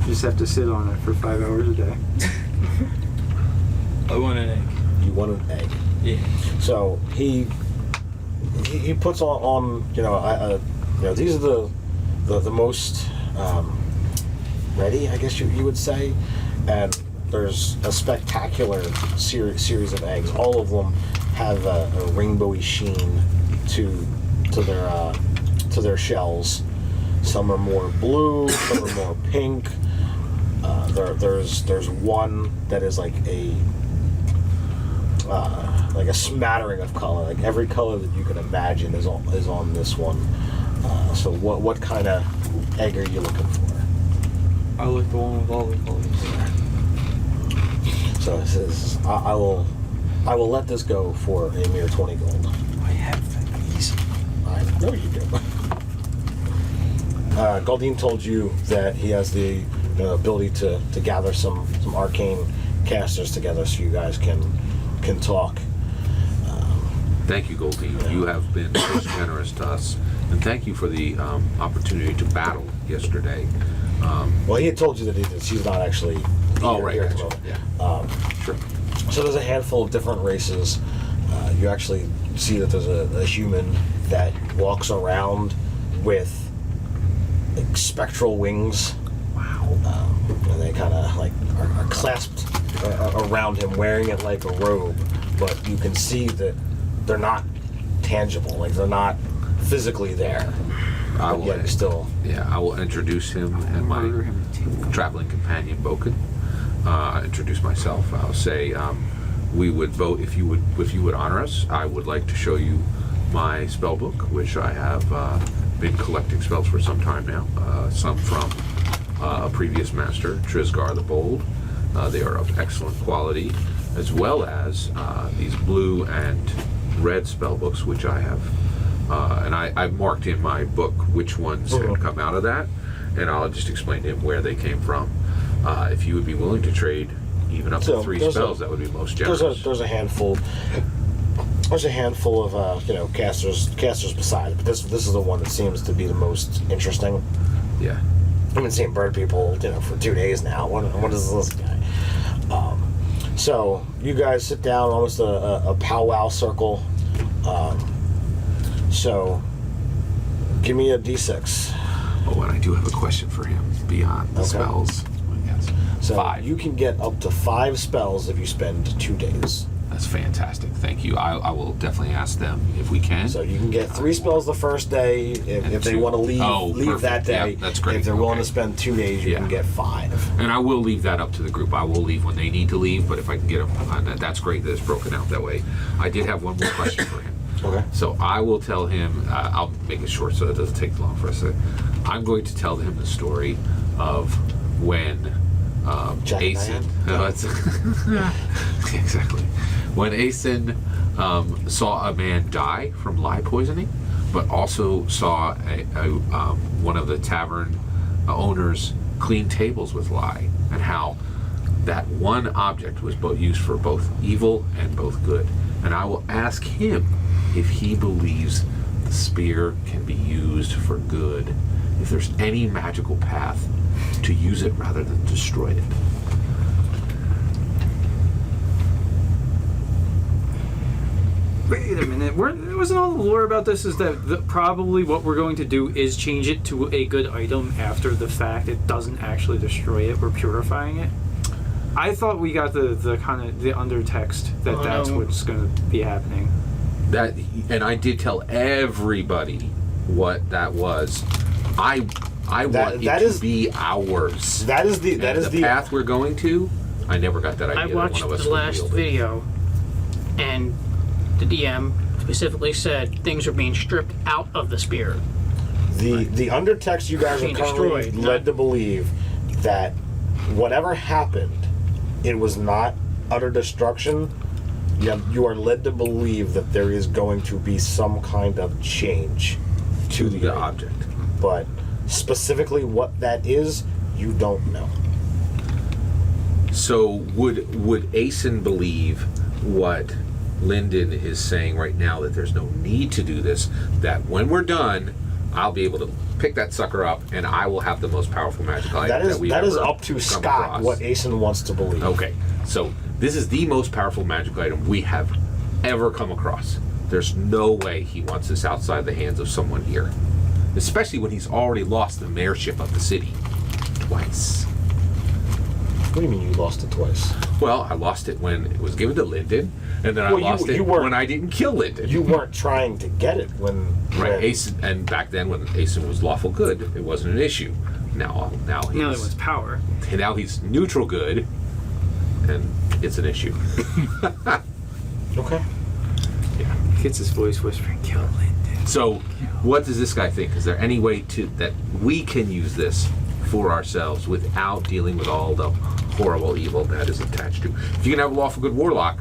You just have to sit on it for 5 hours a day. I want an egg. You want an egg? Yeah. So he puts on these are the most ready, I guess you would say, and there's a spectacular series of eggs. All of them have a rainbowy sheen to their shells. Some are more blue, some are more pink. There's one that is like a smattering of color. Like every color that you can imagine is on this one. So what kind of egg are you looking for? I like the one with all the colors. So it says I will let this go for a mere 20 gold. I have these. I know you do. Galdine told you that he has the ability to gather some arcane casters together, so you guys can talk. Thank you, Goldie. You have been most generous to us, and thank you for the opportunity to battle yesterday. Well, he had told you that she's not actually here at the moment. Yeah. Sure. So there's a handful of different races. You actually see that there's a human that walks around with like spectral wings. Wow. And they kind of like are clasped around him, wearing it like a robe, but you can see that they're not tangible, like they're not physically there. I will introduce him and my traveling companion Boken. Introduce myself. I'll say we would vote if you would honor us. I would like to show you my spell book, which I have been collecting spells for some time now. Some from a previous master, Trisgar the Bold. They are of excellent quality, as well as these blue and red spell books, which I have. And I've marked in my book which ones had come out of that, and I'll just explain to him where they came from. If you would be willing to trade even up to 3 spells, that would be most generous. There's a handful. There's a handful of casters besides, but this is the one that seems to be the most interesting. Yeah. I've been seeing bird people for 2 days now. What is this guy? So you guys sit down, almost a powwow circle. So give me a d6. Oh, and I do have a question for him beyond the spells. Yes. So 5. you can get up to 5 spells if you spend 2 days. That's fantastic. Thank you. I will definitely ask them if we can. So you can get 3 spells the first day. If they 2. want to leave Perfect. that day. Yeah, that's great. If they're willing Okay. to spend 2 days, you Yeah. can get 5. And I will leave that up to the group. I will leave when they need to leave, but if I can get them, that's great that it's broken out that way. I did have one more question for him. Okay. So I will tell him, I'll make it short so it doesn't take long for us. I'm going to tell him the story of when Jack Asen... Diane? exactly. When Asen saw a man die from lye poisoning, but also saw one of the tavern owners clean tables with lye, and how that one object was used for both evil and both good. And I will ask him if he believes the spear can be used for good, if there's any magical path to use it rather than destroy it. Wait a minute. Wasn't all the lore about this is that probably what we're going to do is change it to a good item after the fact? It doesn't actually destroy it. We're purifying it. I thought we got the kind of the undertext that that's what's going to be happening. That, and I did tell everybody what that was. I want it to be ours. That is the path we're going to. I never got that idea. I that watched one of us the would last wield it. video, and the DM specifically said things are being stripped out of the spear. The undertext you guys are Being currently destroyed, led not- to believe that whatever happened, it was not utter destruction. You are led to believe that there is going to be some kind of change To the object. but specifically what that is, you don't know. So would Asen believe what Lyndon is saying right now, that there's no need to do this, that when we're done, I'll be able to pick that sucker up and I will have the most powerful magical item That is ever up to come Scott across. what Asen wants to believe. Okay, so this is the most powerful magical item we have ever come across. There's no way he wants this outside the hands of someone here. Especially when he's already lost the mayorship of the city twice. What do you mean you lost it twice? Well, I lost it when it was given to Lyndon, and then I Well, lost it when I didn't kill Lyndon. You weren't trying to get it when Right, Asen, and back then when Asen was lawful good, it wasn't an issue. Now Now that he's one's power. now he's neutral good, and it's an issue. Okay. Yeah. Gets his voice whispering, kill Lyndon. So, what does this guy think? Is there any way that we can use this for ourselves without dealing with all the horrible evil that is attached to? If you can have a lawful good warlock,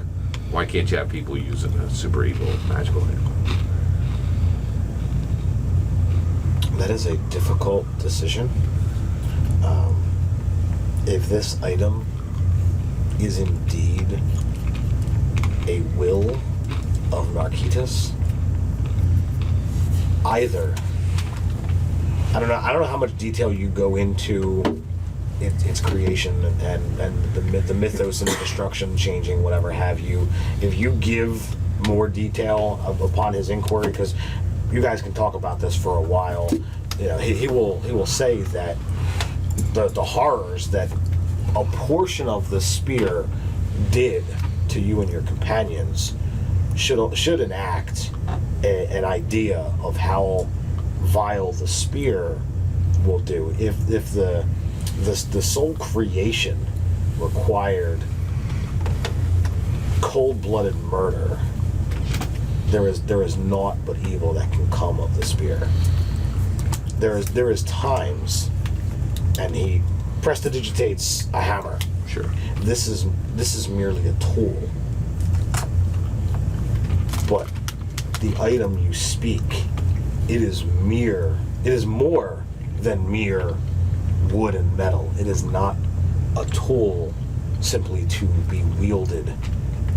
why can't you have people using a super evil magical item? That is a difficult decision. If this item is indeed a will of Narkitas, either I don't know how much detail you go into its creation and the mythos and the destruction changing, whatever have you. If you give more detail upon his inquiry, because you guys can talk about this for a while, you know, he will say that the horrors that a portion of the spear did to you and your companions should enact an idea of how vile the spear will do. If the soul creation required cold-blooded murder, there is naught but evil that can come of the spear. There is times, and he prestidigitates a hammer. Sure. This is merely a tool. But the item you speak, it is more than mere wood and metal. It is not a tool simply to be wielded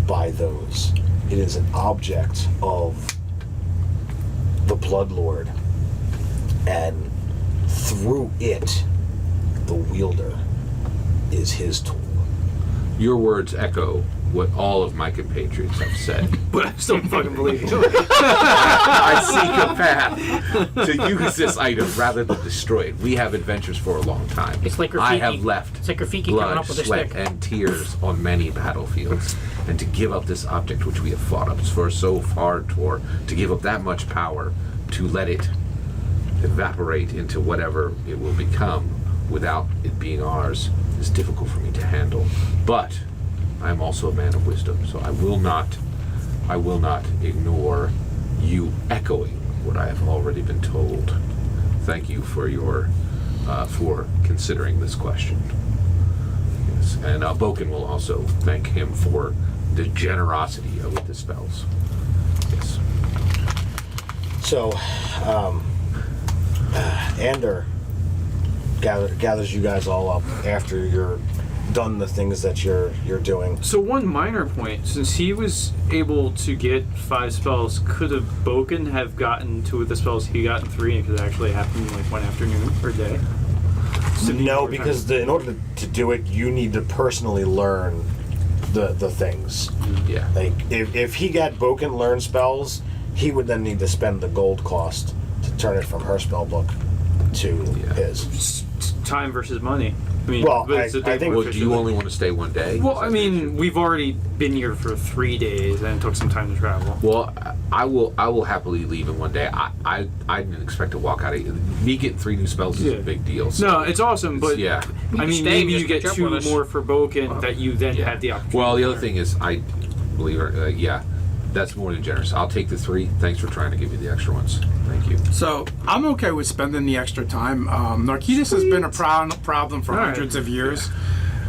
by those. It is an object of the Bloodlord, and through it, the wielder is his tool. Your words echo what all of my compatriots have said. But I still don't fucking believe you. I seek a path to use this item rather than destroy it. We have adventures for a long time. It's like I Rafiki. have left It's like Rafiki coming blood, up with a sweat, stick. and tears on many battlefields. And to give up this object which we have fought up for so hard for, to give up that much power, to let it evaporate into whatever it will become without it being ours, is difficult for me to handle. But I am also a man of wisdom, so I will not ignore you echoing what I have already been told. Thank you for your for considering this question. Yes, and Boken will also thank him for the generosity of the spells. Yes. So, Ander gathers you guys all up after you're done the things that you're doing. So one minor point, since he was able to get 5 spells, could have Boken have gotten 2 of the spells he got in 3, and it could actually happen in like one afternoon or day? No, because in order to do it, you need to personally learn the things. Yeah. Like, if he got Boken learn spells, he would then need to spend the gold cost to turn it from her spell book to his. Time versus money. I mean, Well, but it's a I think- Well, do you only want to stay one day? Well, I mean, we've already been here for 3 days, and it took some time to travel. Well, I will happily leave in one day. I didn't expect to walk out of me getting 3 new spells is Yeah. a big deal. So No, it's awesome, but yeah. I mean, Stay, maybe just you get catch up 2 with us. more for Boken that you then Yeah. had the opportunity. Well, the to other learn. thing is, I believe it. Yeah, that's more than generous. I'll take the 3. Thanks for trying to give me the extra ones. Thank you. So I'm okay with spending the extra time. Narcotis has been a problem for All right. hundreds of years.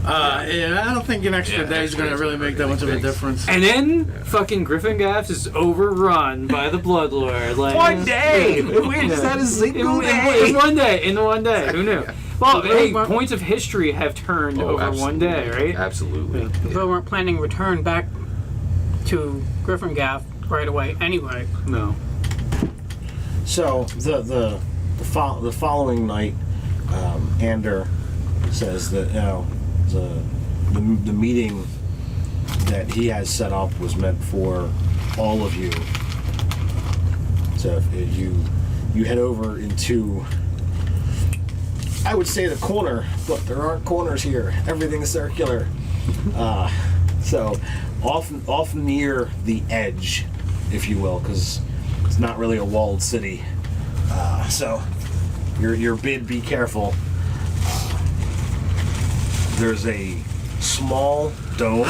Yeah, I don't think an extra Yeah, day is extra going to days really are make that much of a big. difference. And then fucking Griffin Gaffs is overrun by the Bloodlord. Like, One day! If we just had a single day! In one day. In one day. Who knew? Well, But hey, we're- points of history have turned Oh, over one day, right? Absolutely. We weren't planning to return back to Gryffindor right away anyway. No. So the following night, Ander says that the meeting that he has set up was meant for all of you. So if you head over into, I would say, the corner, but there aren't corners here. Everything's circular. So off near the edge, if you will, because it's not really a walled city. So your bid, be careful. There's a small dome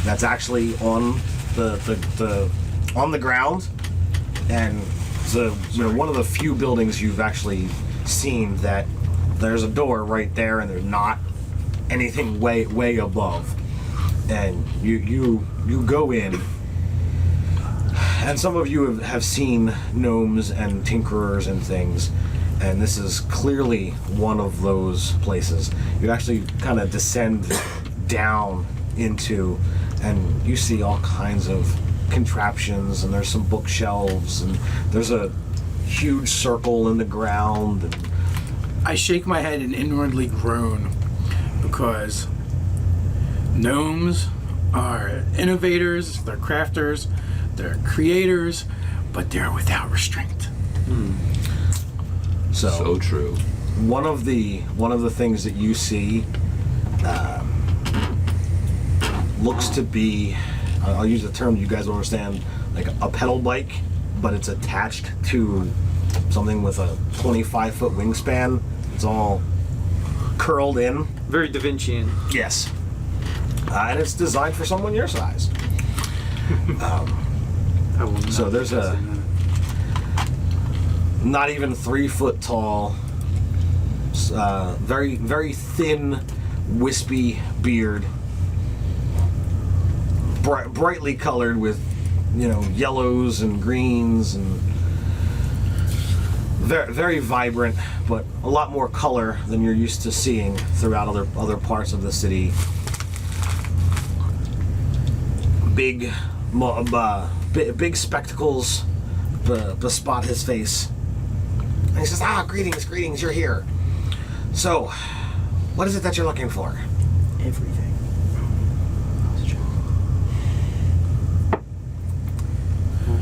that's actually on the ground, and one of the few buildings you've actually seen that there's a door right there, and there's not anything way above. And you go in, and some of you have seen gnomes and tinkerers and things, and this is clearly one of those places. You actually kind of descend down into, and you see all kinds of contraptions, and there's some bookshelves, and there's a huge circle in the ground. And I shake my head and inwardly groan because gnomes are innovators, they're crafters, they're creators, but they're without restraint. So true. one of the things that you see looks to be, I'll use the term you guys will understand, like a pedal bike, but it's attached to something with a 25-foot wingspan. It's all curled in. Very Da Vincian. Yes. And it's designed for someone your size. I will not So there's invest a- in that. Not even 3 foot tall, very, very thin, wispy beard, brightly colored with, yellows and greens, and very, very vibrant, but a lot more color than you're used to seeing throughout other parts of the city. Big spectacles bespot his face. And he says, greetings, you're here. So, what is it that you're looking for? Everything.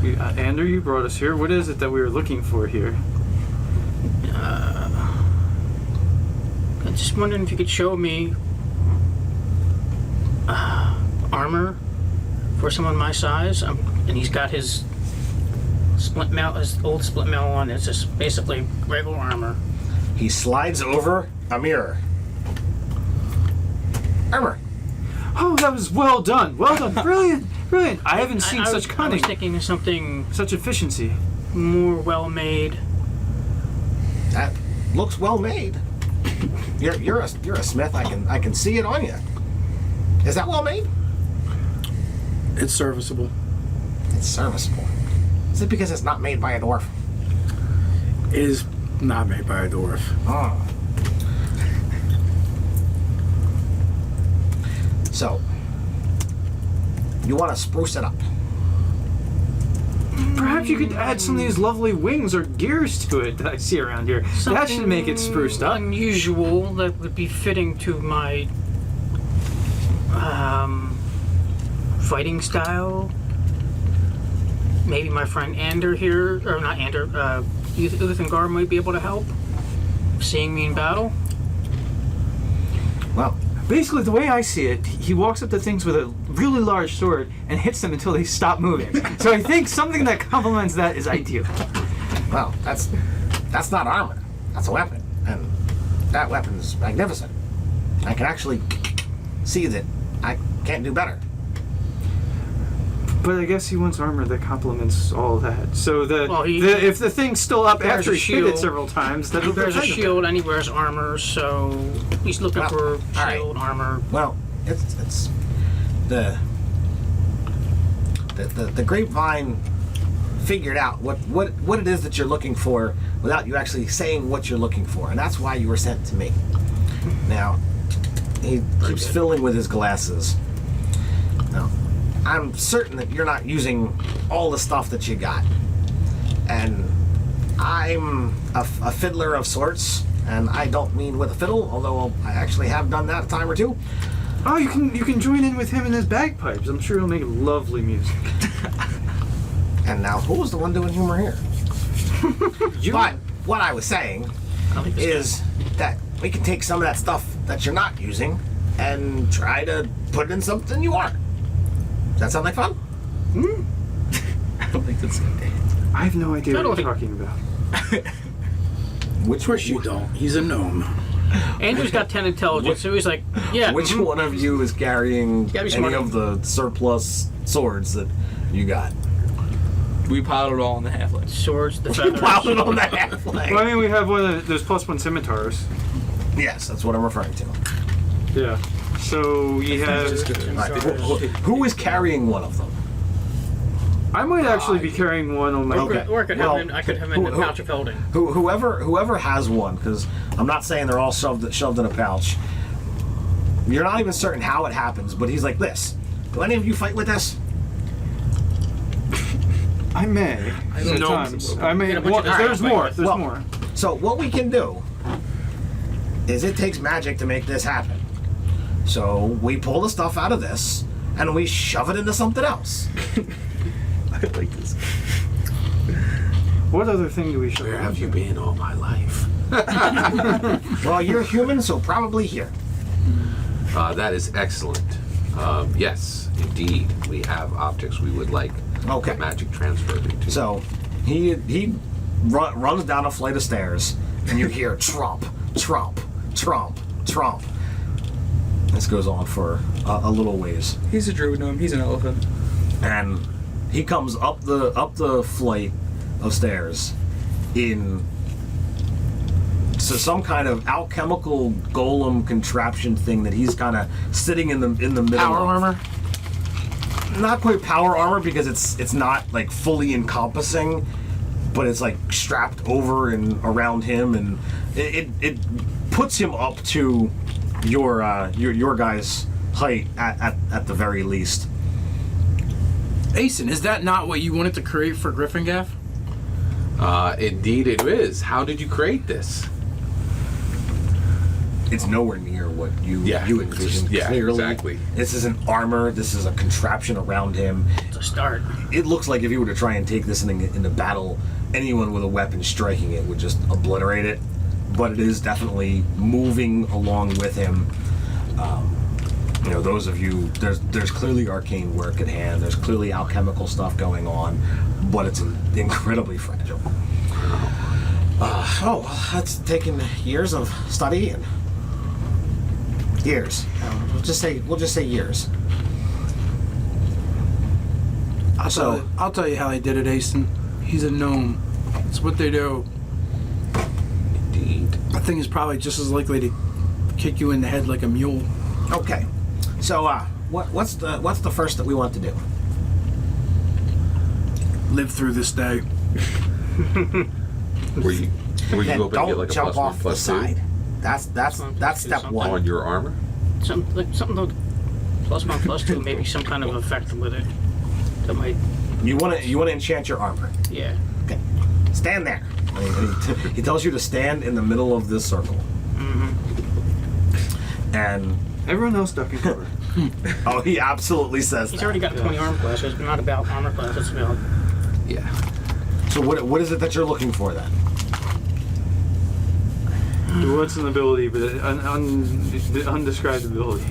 Ander, you brought us here. What is it that we were looking for here? I'm just wondering if you could show me armor for someone my size. And he's got his his old split mail on. It's just basically regular armor. He slides over a mirror. Armor. Oh, that was well done. Well done. Brilliant. Brilliant. I haven't seen such I cunning. was thinking of something Such efficiency. more well made. That looks well made. You're a smith. I can see it on you. Is that well made? It's serviceable. It's serviceable. Is it because it's not made by a dwarf? It is not made by a dwarf. Oh. So, you want to spruce it up? Perhaps you could add some of these lovely wings or gears to it that I see around here. That should make it spruced up. Unusual that would be fitting to my fighting style. Maybe my friend Ander here, or not Ander, Uthengar might be able to help. Seeing me in battle. Well, Basically, the way I see it, he walks up to things with a really large sword and hits them until they stop moving. So I think something that complements that is ideal. well, that's not armor. That's a weapon, and that weapon's magnificent. I can actually see that I can't do better. But I guess he wants armor that complements all that. So Well, if the thing's still up bears after a he hit it shield. several times, He that'll wears a protect him. shield and he wears armor, so he's looking Well, for all right. shield, armor. Well, it's the grapevine figured out what it is that you're looking for without you actually saying what you're looking for, and that's why you were sent to me. Now, he keeps filling with his glasses. Now, I'm certain that you're not using all the stuff that you got, and I'm a fiddler of sorts, and I don't mean with a fiddle, although I actually have done that a time or two. Oh, you can join in with him in his bagpipes. I'm sure he'll make lovely music. And now, who was the one doing humor here? You, But what I was saying I like this is that we can take some of that stuff that you're not using and try to put it in something you are. Does that sound like fun? I don't think that's good. I have no idea what Totally. you're talking about. Which Of course you don't. He's a gnome. Andrew's got 10 intelligence, so he's like, yeah. Which mhm. one of you is carrying Gotta be any smart. of the surplus swords that you got? We piled it all in the halfling. Swords, the feathers. Pile it on the halfling. Well, I mean, we have one of those +1 scimitars. Yes, that's what I'm referring to. Yeah. So we have. Right. Who is carrying one of them? I might actually be carrying one on my. Okay. Or I could have Well, him. I could have him in the who- pouch of holding. Whoever has one, because I'm not saying they're all shoved in a pouch. You're not even certain how it happens, but he's like this. Do any of you fight with this? I may. Sometimes. I may. Get a bunch Well, of guys there's to fight more. with. There's Well, more. So what we can do is it takes magic to make this happen. So we pull the stuff out of this and we shove it into something else. I like this. What other thing do we show? Where have you been all my life? Well, you're human, so probably here. That is excellent. Yes, indeed. We have objects we would like Okay. the magic transferred into. So he runs down a flight of stairs, and you hear tromp, tromp, tromp, tromp. This goes on for a little ways, He's a druid gnome. He's an elephant. and he comes up the flight of stairs in some kind of alchemical golem contraption thing that he's kind of sitting in the middle. Power of. armor. Not quite power armor because it's not like fully encompassing, but it's like strapped over and around him, and it puts him up to your guys' height at the very least. Asen, is that not what you wanted to create for Gryffindor? Indeed it is. How did you create this? it's nowhere near what you Yeah, you it's envisioned. just- yeah, Clearly, exactly. this isn't armor. This is a contraption around him. It's a start. It looks like if you were to try and take this into battle, anyone with a weapon striking it would just obliterate it. But it is definitely moving along with him. You know, those of you, there's clearly arcane work at hand. There's clearly alchemical stuff going on, but it's incredibly fragile. That's taken years of study and years. We'll just say years. I'll tell you how he did it, Aston. He's a gnome. It's what they do. Indeed. That thing is probably just as likely to kick you in the head like a mule. Okay. So, what's the first that we want to do? Live through this day. Were you Then hoping to don't get like a jump +1, off the +2 side. That's step On one. on your armor? Something like +1, +2, maybe some kind of effect with it. That might, You want to enchant your armor. yeah. Okay. Stand there. And he tells you to stand in the middle of this circle. And Everyone else duck and cover. oh, he absolutely says He's that. already got 20 armor class. It's not about armor class. It's about Yeah. So what is it that you're looking for then? What's an ability, but the undescribed ability.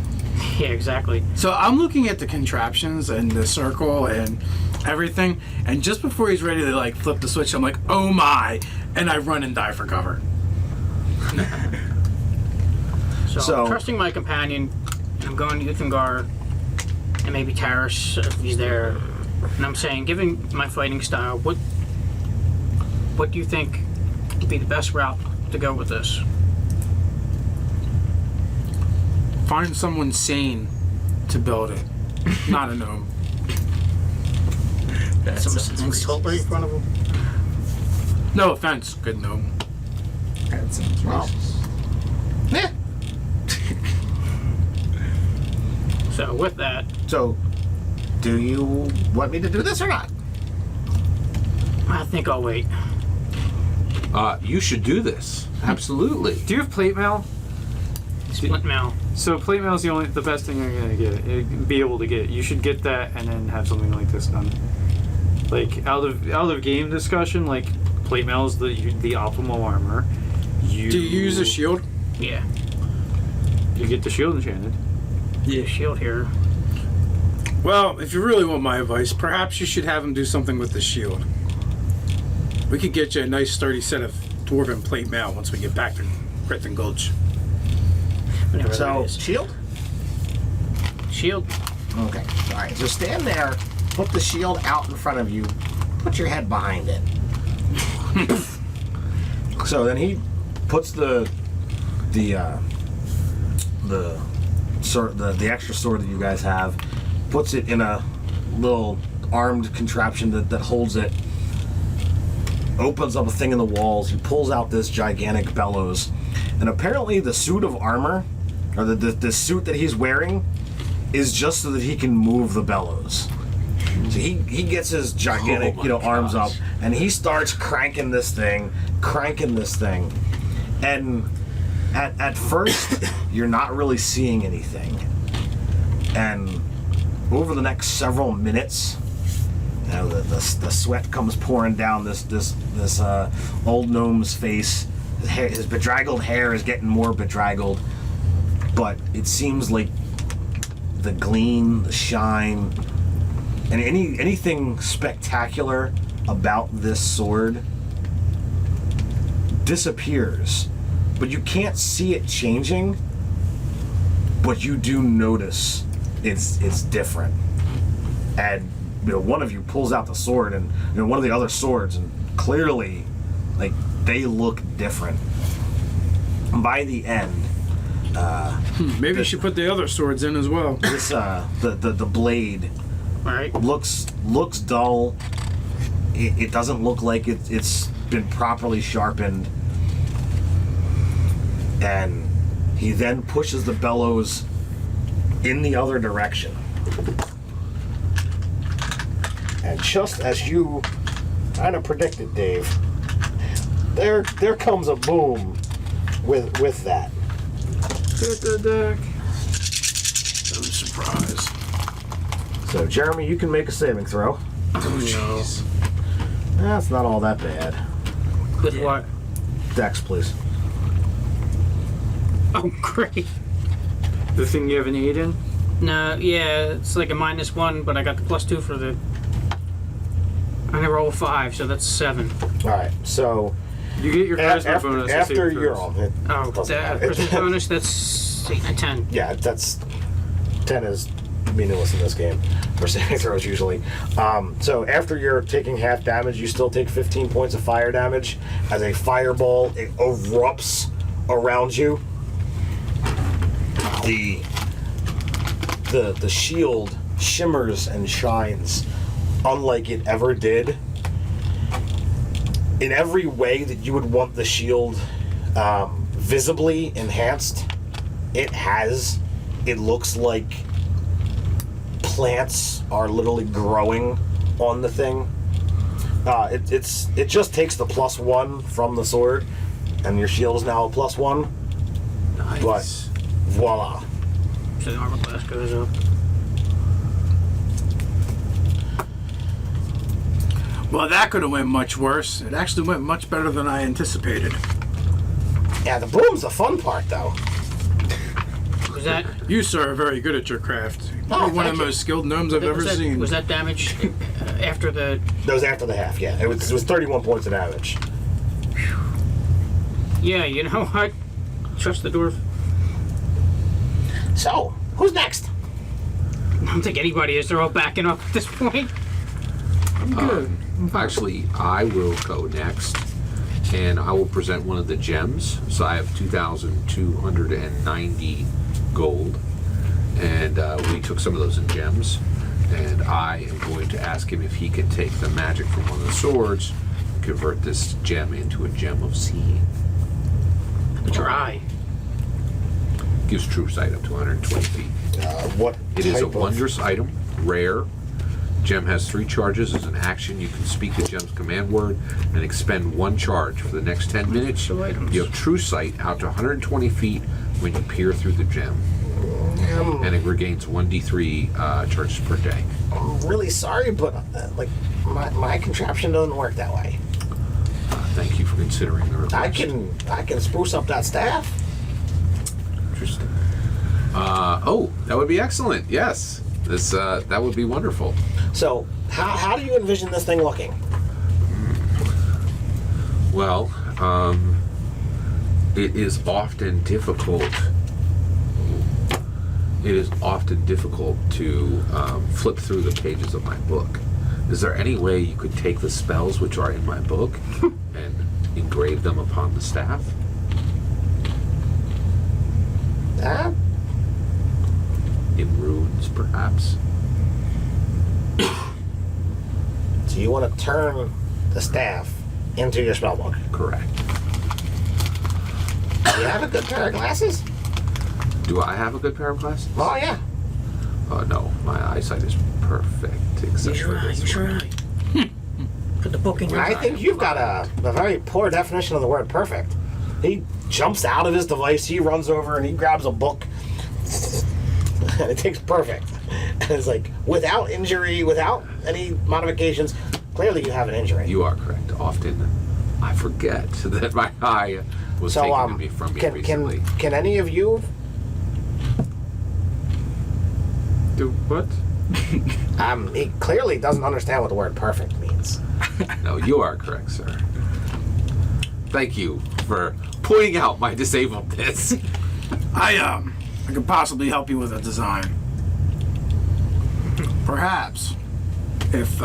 yeah, exactly. So I'm looking at the contraptions and the circle and everything, and just before he's ready to like flip the switch, I'm like, oh my, and I run and die for cover. So- I'm trusting my companion. I'm going to Uthengar and maybe Taris if he's there. And I'm saying, given my fighting style, what do you think would be the best route to go with this? Find someone sane to build it, not a gnome. Some salt right in front of him? No offense, good gnome. That sounds Well, racist. yeah. So with that, So, do you want me to do this or not? I think I'll wait. You should do this. Absolutely. Do you have plate mail? Splint mail. So plate mail is the best thing you're gonna be able to get. You should get that and then have something like this done. Like out of game discussion, like plate mail is the optimal armor. Do you use a shield? Yeah. You get the shield enchanted. The shield here. Well, if you really want my advice, perhaps you should have him do something with the shield. We could get you a nice sturdy set of dwarven plate mail once we get back to Grithin Gulch. Whatever that So, is. shield? Shield. Okay. All right. So stand there. Put the shield out in front of you. Put your head behind it. So then he puts the extra sword that you guys have, puts it in a little armed contraption that holds it. Opens up a thing in the walls. He pulls out this gigantic bellows, and apparently the suit of armor, or the suit that he's wearing, is just so that he can move the bellows. So he gets his gigantic, Oh my arms up, gosh. and he starts cranking this thing, and at first you're not really seeing anything, and over the next several minutes, the sweat comes pouring down this old gnome's face. His bedraggled hair is getting more bedraggled, but it seems like the gleam, the shine, and anything spectacular about this sword disappears. But you can't see it changing, but you do notice it's different. And one of you pulls out the sword, and one of the other swords, and clearly, like, they look different. By the end, Maybe you should put the other swords in as well. this the blade All right. looks dull. It doesn't look like it's been properly sharpened. And he then pushes the bellows in the other direction. And just as you kind of predicted, Dave, there comes a boom with that. Hit the deck. No surprise. So, Jeremy, you can make a saving throw. Oh, That's not all that bad. no. With what? Dex, please. Oh, great. The thing you have an 8 in? No, yeah, it's like a -1, but I got the +2 for the. And I roll 5, so that's 7. All right. So You get your charisma bonus. to after save you're throws. on, it Oh, doesn't the matter. Christmas bonus, that's 8 and 10. Yeah, that's 10 is meaningless in this game for saving throws usually. So after you're taking half damage, you still take 15 points of fire damage as a fireball it erupts around you. The shield shimmers and shines unlike it ever did. In every way that you would want the shield visibly enhanced, it has. It looks like plants are literally growing on the thing. It just takes the +1 from the sword, and your shield is now a +1. Nice. But voila. So the armor class goes up. Well, that could have went much worse. It actually went much better than I anticipated. Yeah, the boom's the fun part, though. Was that You, sir, are very good at your craft. Oh, You're one of thank the you. most skilled gnomes I've ever seen. was that damage after the? That was after the half, yeah. It was 31 points of damage. Yeah, you know what? Trust the dwarf. So, who's next? I don't think anybody is. They're all backing up at this point. Actually, I will go next, and I will present one of the gems. So I have 2,290 gold, and we took some of those in gems. And I am going to ask him if he can take the magic from one of the swords and convert this gem into a gem of seeing. Try. Gives true sight up to 120 feet. What It is a type of- wondrous item, rare. Gem has 3 charges. As an action, you can speak the gem's command word and expend 1 charge. For the next 10 minutes, So items. you have true sight out to 120 feet when you peer through the gem. And it regains 1d3 charges per day. I'm really sorry, but like my contraption doesn't work that way. Thank you for considering the request. I can spruce up that staff. Interesting. Oh, that would be excellent. Yes. This that would be wonderful. So how do you envision this thing looking? Well, it is often difficult. It is often difficult to flip through the pages of my book. Is there any way you could take the spells which are in my book and engrave them upon the staff? In runes, perhaps? So you want to turn the staff into your spellbook? Correct. Do you have a good pair of glasses? Do I have a good pair of glasses? Oh yeah. No, my eyesight is perfect, except for this one. Put the book in your I think you've got a very poor definition of the word perfect. He jumps out of his device, he runs over and he grabs a book. And it takes perfect. And it's like, without injury, without any modifications, clearly you have an injury. You are correct. Often I forget that my eye was So, taken from me recently. can any of you, Do what? he clearly doesn't understand what the word perfect means. No, you are correct, sir. Thank you for pointing out my disabledness. I could possibly help you with a design. Perhaps, if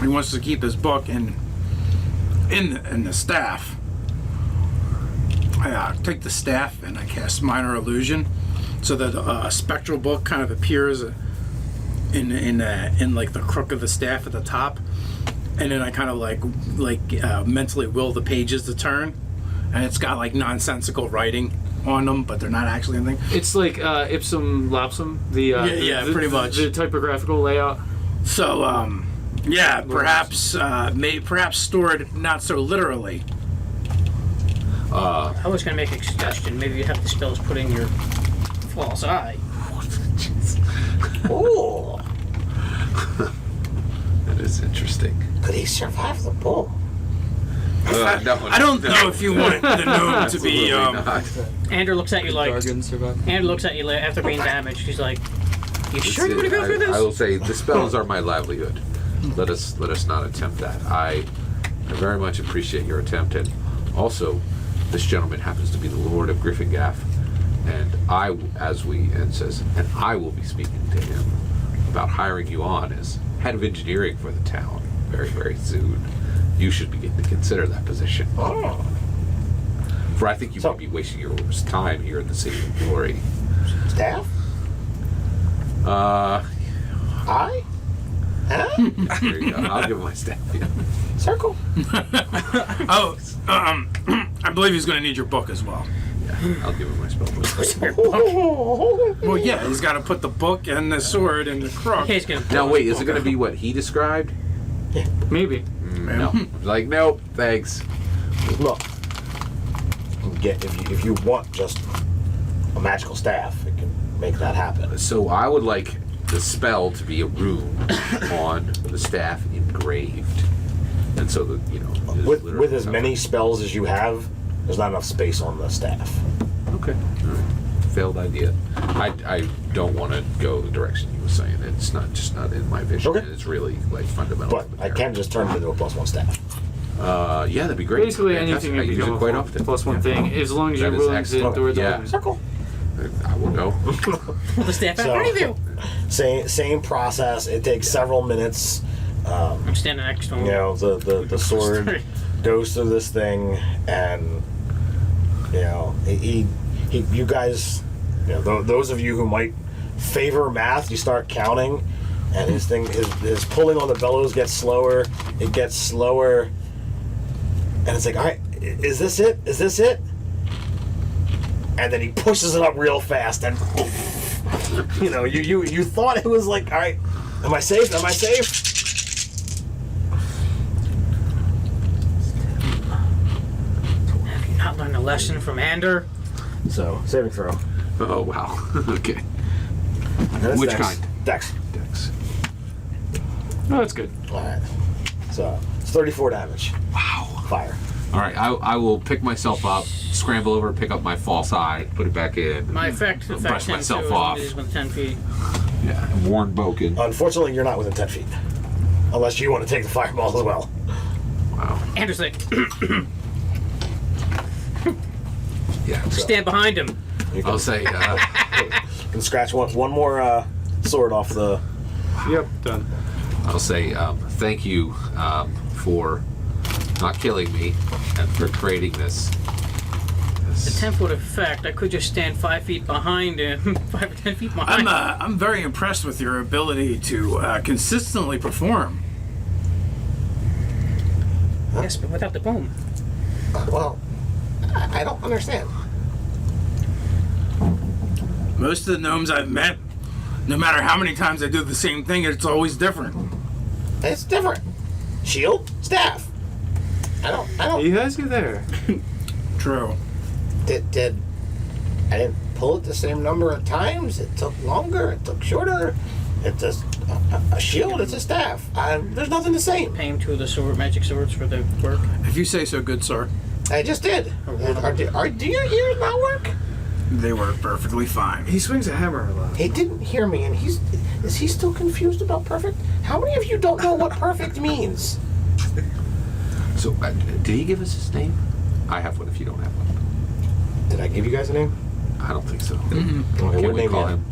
he wants to keep his book in the staff, I take the staff and I cast minor illusion, so that a spectral book kind of appears in like the crook of the staff at the top, and then I kind of like mentally will the pages to turn, and it's got like nonsensical writing on them, but they're not actually anything. It's like ipsum lapsum, Pretty much. the typographical layout. So, perhaps stored not so literally. I was gonna make a suggestion. Maybe you have the spells put in your false eye. Ooh, That is interesting. could he survive the bull? No, I don't know if you want the gnome to be. absolutely not. Andrew looks at you like. Jargon survive. Andrew looks at you like after being damaged. He's like, "You sure you want to go through I will this?" say the spells are my livelihood. Let us not attempt that. I very much appreciate your attempt, and also this gentleman happens to be the Lord of Griffingaff, and I will be speaking to him about hiring you on as head of engineering for the town very, very soon. You should begin to consider that position. Oh. For I think you may be wasting your time here in the City of Glory. Staff? I? Huh? There you go. I'll give him my staff. Yeah. Circle. Oh, I believe he's going to need your book as well. Yeah, I'll give him my spell book. Well, yeah, he's got to put the book and the sword and the crook. He's gonna. Now wait, is it going to be what he described? Maybe. No. Like, nope, thanks. Look, if you want just a magical staff, it can make that happen. So I would like the spell to be a rune on the staff engraved, and so that With as many spells as you have, there's not enough space on the staff. Okay. All right. Failed idea. I don't want to go the direction you were saying. It's not in my vision. Okay. It's really like fundamental. But I can just turn it into a +1 staff. Yeah, that'd be great. Basically, Fantastic. anything I you use it quite often. +1 thing, as long as That you're is willing to excellent. endure the Yeah. wound. Circle. I will go. Pull the staff out in front of you. Same process. It takes several minutes. I'm standing next to him. You know, the sword goes through this thing, and you know, you guys, you know, those of you who might favor math, you start counting, and his pulling on the bellows gets slower. It gets slower, and it's like, all right, is this it? Is this it? And then he pushes it up real fast, and you know, you thought it was like, all right, am I safe? Am I safe? Have you not learned a lesson from Ander? So saving throw. Oh wow. Okay. And it's Which Dex. kind? Dex. Dex. Oh, that's good. All right. So it's 34 damage. Wow. Fire. All right. I will pick myself up, scramble over, pick up my false eye, put it back in. My effect brush affects him myself too, off. as long as he's within 10 feet. Yeah. Warren Boken. Unfortunately, you're not within 10 feet. Unless you want to take the fireball as well. Wow. Ander's like, Yeah. stand behind him. You I'll say. can scratch one more sword off the... Yep, done. I'll say thank you for not killing me and for creating this. The 10-foot effect, I could just stand 5 feet behind him, 5 or 10 feet behind him. I'm very impressed with your ability to consistently perform. Yes, but without the boom. Well, I don't understand. Most of the gnomes I've met, no matter how many times I do the same thing, it's always different. It's different. Shield, staff. I don't... You guys get there. True. Did I didn't pull it the same number of times? It took longer. It took shorter. It's just a shield. It's a staff. There's nothing the same. Pay him 2 of the magic swords for the work. If you say so, good sir. I just did. Do your ears not work? They work perfectly fine. He swings a hammer a lot. He didn't hear me, and is he still confused about perfect? How many of you don't know what perfect means? So did he give us his name? I have one. If you don't have one, Did I give you guys a name? I don't think so. Okay, Can what we name call you have? him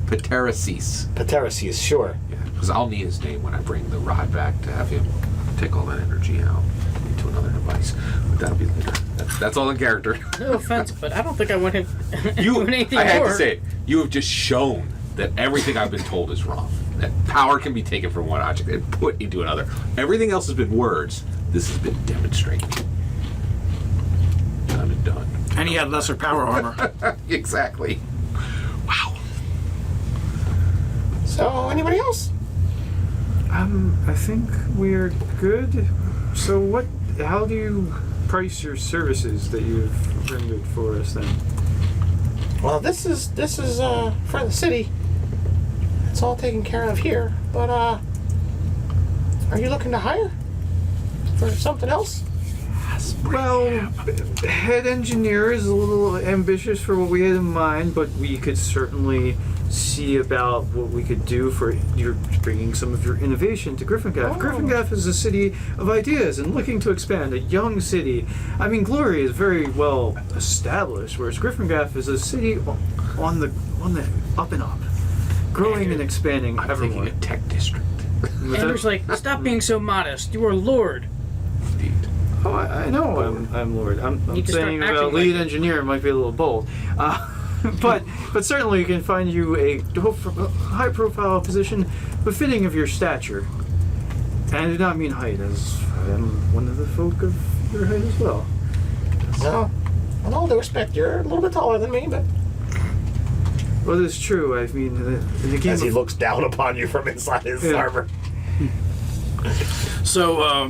Pateraces? Paterasius, sure. Yeah, because I'll need his name when I bring the rod back to have him take all that energy out into another device. But that'll be later. That's all in character. No offense, but I don't think I want him doing anything I had more. to say it. You have just shown that everything I've been told is wrong. That power can be taken from one object and put into another. Everything else has been words. This has been demonstrated. Done and done. And he had lesser power armor. Exactly. Wow. So, anybody else? I think we're good. So how do you price your services that you've rendered for us then? Well, this is for the city. It's all taken care of here. But are you looking to hire for something else? Well, head engineer is a little ambitious for what we had in mind, but we could certainly see about what we could do for your bringing some of your innovation to Gryffindor. Gryffindor is a city of ideas and looking to expand, a young city. I mean, Glory is very well established, whereas Gryffindor is a city on the up and up, growing and expanding I'm evermore. thinking a tech district. Andrew's like, stop being so modest. You are Lord. Indeed. Oh, I know I'm Lord. I'm Need to start saying acting about lead like it. engineer might be a little bold. But certainly we can find you a high-profile position befitting of your stature. And I do not mean height, as I am one of the folk of your height as well. No. With all due respect, you're a little bit taller than me, but Well, it's true. I mean, in the game as he of- looks down upon you from inside his Yeah. armor. So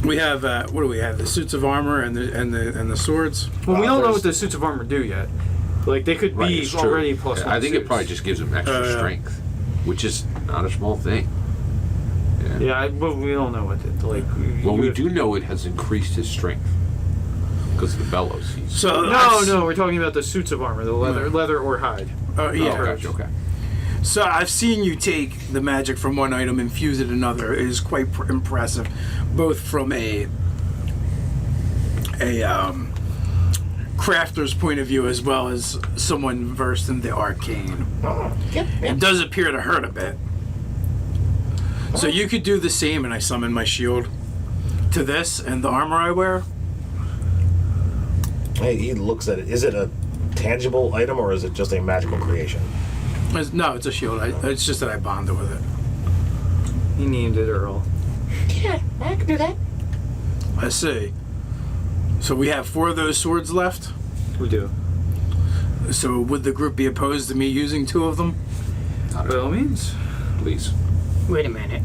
we have what do we have? The suits of armor and the swords. well, we don't know there's- what the suits of armor do yet. Like they could Right, be it's true. already plus Yeah, one. I think it suits. probably just gives him extra strength, which is not a small thing. Yeah, but we don't know what it like. Well, we you- do know it has increased his strength because of the bellows. He's So No, we're talking about the suits of armor, the leather or hide. yeah. Oh, gotcha, okay. So I've seen you take the magic from one item, infuse it in another. It is quite impressive, both from a crafter's point of view as well as someone versed in the arcane. Yeah. It does appear to hurt a bit. So you could do the same, and I summon my shield to this and the armor I wear. Hey, he looks at it. Is it a tangible item or is it just a magical creation? No, it's a shield. It's just that I bonded with it. He named it Earl. Yeah, I can do that. I see. So we have 4 of those swords left. We do. So would the group be opposed to me using 2 of them? By all means. Please. Wait a minute.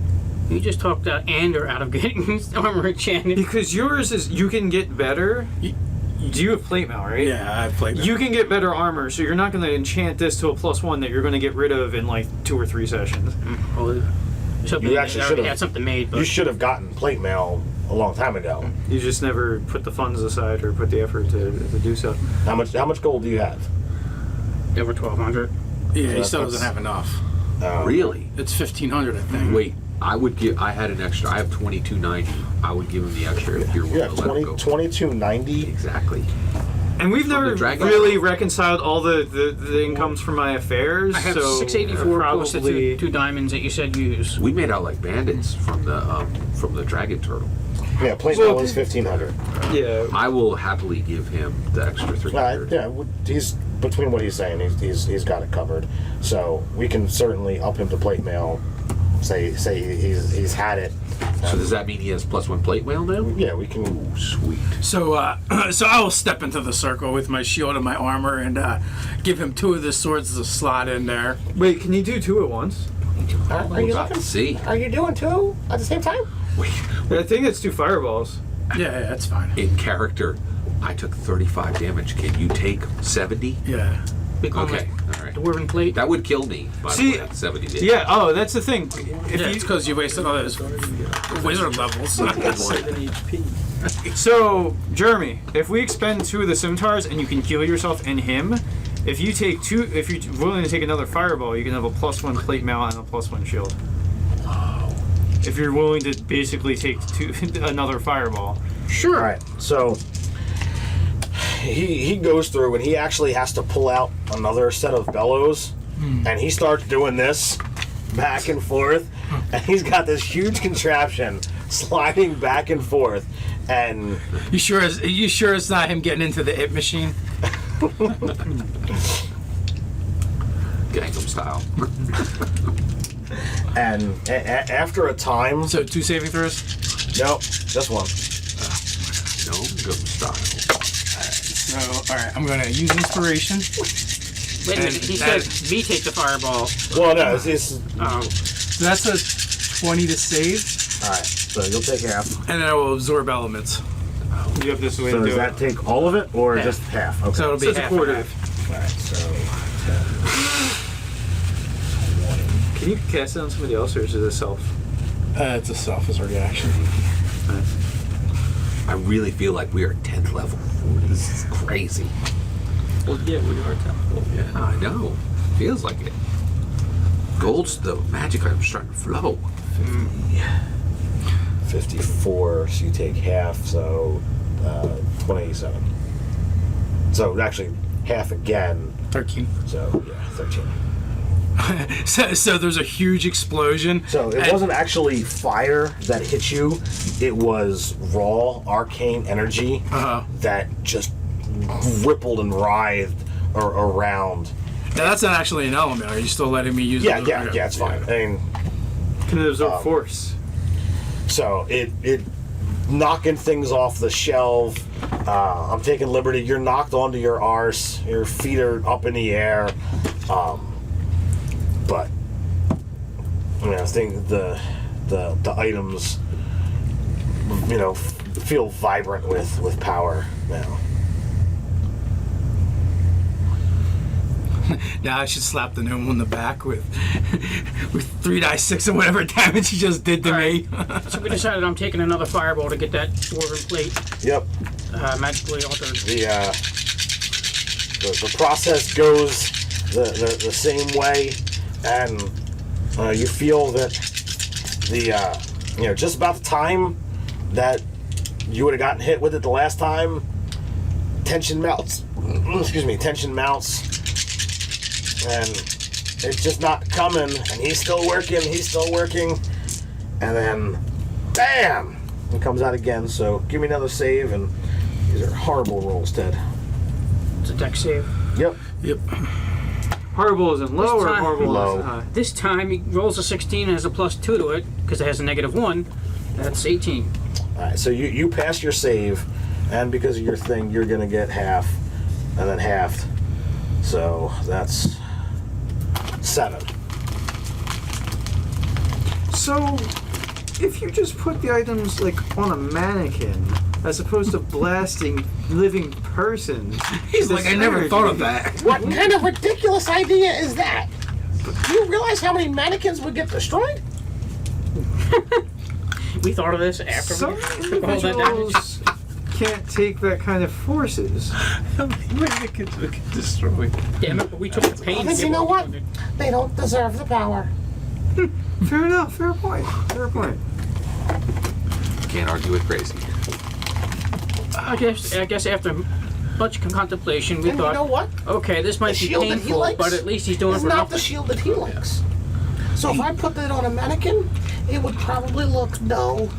You just talked Ander out of getting his armor enchanted. Because yours is you can get better. Do you have plate mail, right? Yeah, I've played that. You can get better armor, so you're not going to enchant this to a +1 that you're going to get rid of in like 2 or 3 sessions. Well, You actually should have. had something made, but You should have gotten plate mail a long time ago. You just never put the funds aside or put the effort to do so. How much gold do you have? over 1,200. Yeah, he So still that's- doesn't have enough. Really? It's 1,500, I think. Wait, I would give. I had an extra. I have 2290. I would give him the extra if you're Yeah, willing to let him go. 2290. Exactly. And we've From never the dragon. really reconciled all the incomes from my affairs. I have so 684 plus the probably two diamonds that you said you use. We made out like bandits from the dragon turtle. Yeah, plate Well, mail is 1500. yeah. I will happily give him the extra 300. Yeah, he's between what he's saying, he's got it covered. So we can certainly up him to plate mail. Say he's had it. So does that mean he has +1 plate mail now? Yeah, we can. Ooh, sweet. So, so I will step into the circle with my shield and my armor and give him 2 of the swords to slot in there. Wait, can you do 2 at once? Are you looking? See. Are you doing 2 at the same time? Wait. I think it's 2 fireballs. Yeah, that's fine. In character, I took 35 damage. Can you take 70? Yeah. We call Okay. it All right. dwarven plate. That would kill me. By See, the way, at 70 damage. Yeah. Oh, that's the thing. If Yeah, you, it's because you wasted all those wizard levels. 7 HP. So, Jeremy, if we expend 2 of the scimitars and you can heal yourself and him, if you take 2, if you're willing to take another fireball, you can have a +1 plate mail and a +1 shield. If you're willing to basically take 2 another fireball. Sure. All right. So he goes through and he actually has to pull out another set of bellows, and he starts doing this back and forth, and he's got this huge contraption sliding back and forth, and You sure it's not him getting into the it machine? Gangnam style. after a time, So 2 saving throws? no, just one. Gangnam style. So, alright, I'm gonna use inspiration. Wait a minute. He that- said me take the fireball. Well, no, it's Oh, So that's a 20 to save, all right. So you'll take half. and then I will absorb elements. Yep, this is the way So to does do that it. take all of it, or Half. just half? Okay. So it'll be So it's a half quarter. and half. All right, so 10. Can you cast it on somebody else, or is it a self? It's a self as a reaction. I really feel like we are 10th level. This is crazy. Well, yeah, we are 10. Well, Yeah, I know. Feels like it. Gold's the magic item's starting to flow. 54, so you take half, so 27. So actually, half again, 13. so yeah, 13. So there's a huge explosion. So it and- wasn't actually fire that hit you, it was raw, arcane energy that just rippled and writhed around. Now that's not actually an element. Are you still letting me use Yeah, it? yeah, yeah, it's fine. I mean, Can it absorb force? so it knocking things off the shelf. I'm taking liberty. You're knocked onto your arse. Your feet are up in the air. But I think the items, feel vibrant with power now. Now I should slap the gnome on the back with 3d6 or whatever damage he just did to me. So we decided I'm taking another fireball to get that dwarven plate Yep. magically altered. The process goes the same way, and you feel that just about the time that you would have gotten hit with it the last time, tension melts. Tension mounts, and it's just not coming. And he's still working. And then, bam! It comes out again. So give me another save, and these are horrible rolls, Ted. It's a deck save. Yep. Yep. Horrible isn't low, This or time- horrible Low. isn't high? This time he rolls a 16 and has a +2 to it because it has a -1. That's 18. All right. So you pass your save, and because of your thing, you're gonna get half, and then halved. So that's 7. So, if you just put the items on a mannequin, as opposed to blasting living persons, He's like, I never thought of that. What kind of ridiculous idea is that? Do you realize how many mannequins would get destroyed? We thought of this after Some we took all that damage. individuals can't take that kind of forces. How many mannequins would get destroyed? Damn it, but we took the pain. Well, then you know what? They don't deserve the power. Fair enough. Fair point. Can't argue with crazy. I guess after much contemplation, we And thought, you know what? okay, this might The be shield that he painful, likes but at least he's doing it It's for not the nothing. shield that he likes. So if I put that on a mannequin, it would probably look dull.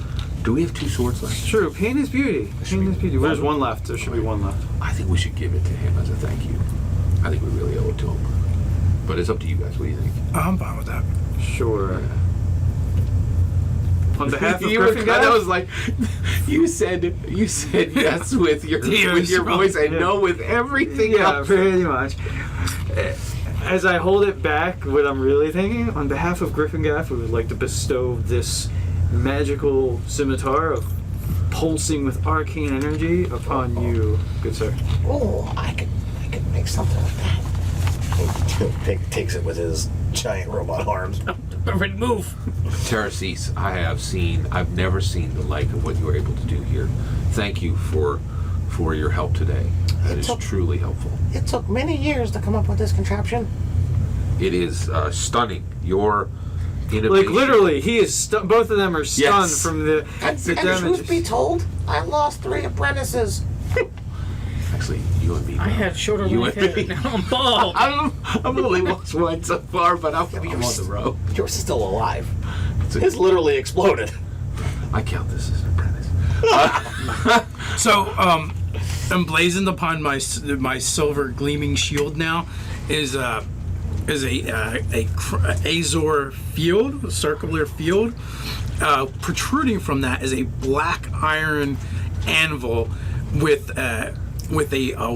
Do we have 2 swords left? True. Pain is beauty. Pain is beauty. There's one left. There should be one left. I think we should give it to him as a thank you. I think we really owe it to him. But it's up to you guys. What do you think? I'm fine with that. Sure. On behalf of You Griffin were- Guy, that was like you said yes with your voice and no with everything yeah, else. pretty much. As I hold it back, what I'm really thinking, on behalf of Griffin Gaff, we would like to bestow this magical scimitar of pulsing with arcane energy upon you, good sir. Oh, I could make something like that. Takes it with his giant robot arms. Move. Terracease, I've never seen the like of what you were able to do here. Thank you for your help today. That is truly helpful. It took many years to come up with this contraption. It is stunning. Your innovation. Literally, he is both of them are stunned Yes. from the And damage. truth be told, I lost 3 apprentices. Actually, you and me. I had shorter You length and hair. me. Now I'm bald. I've only lost one so far, but I'm on the road. Yours is still alive. It's literally exploded. I count this as an apprentice. So, emblazoned upon my silver gleaming shield now is a azure field, a circular field. Protruding from that is a black iron anvil with a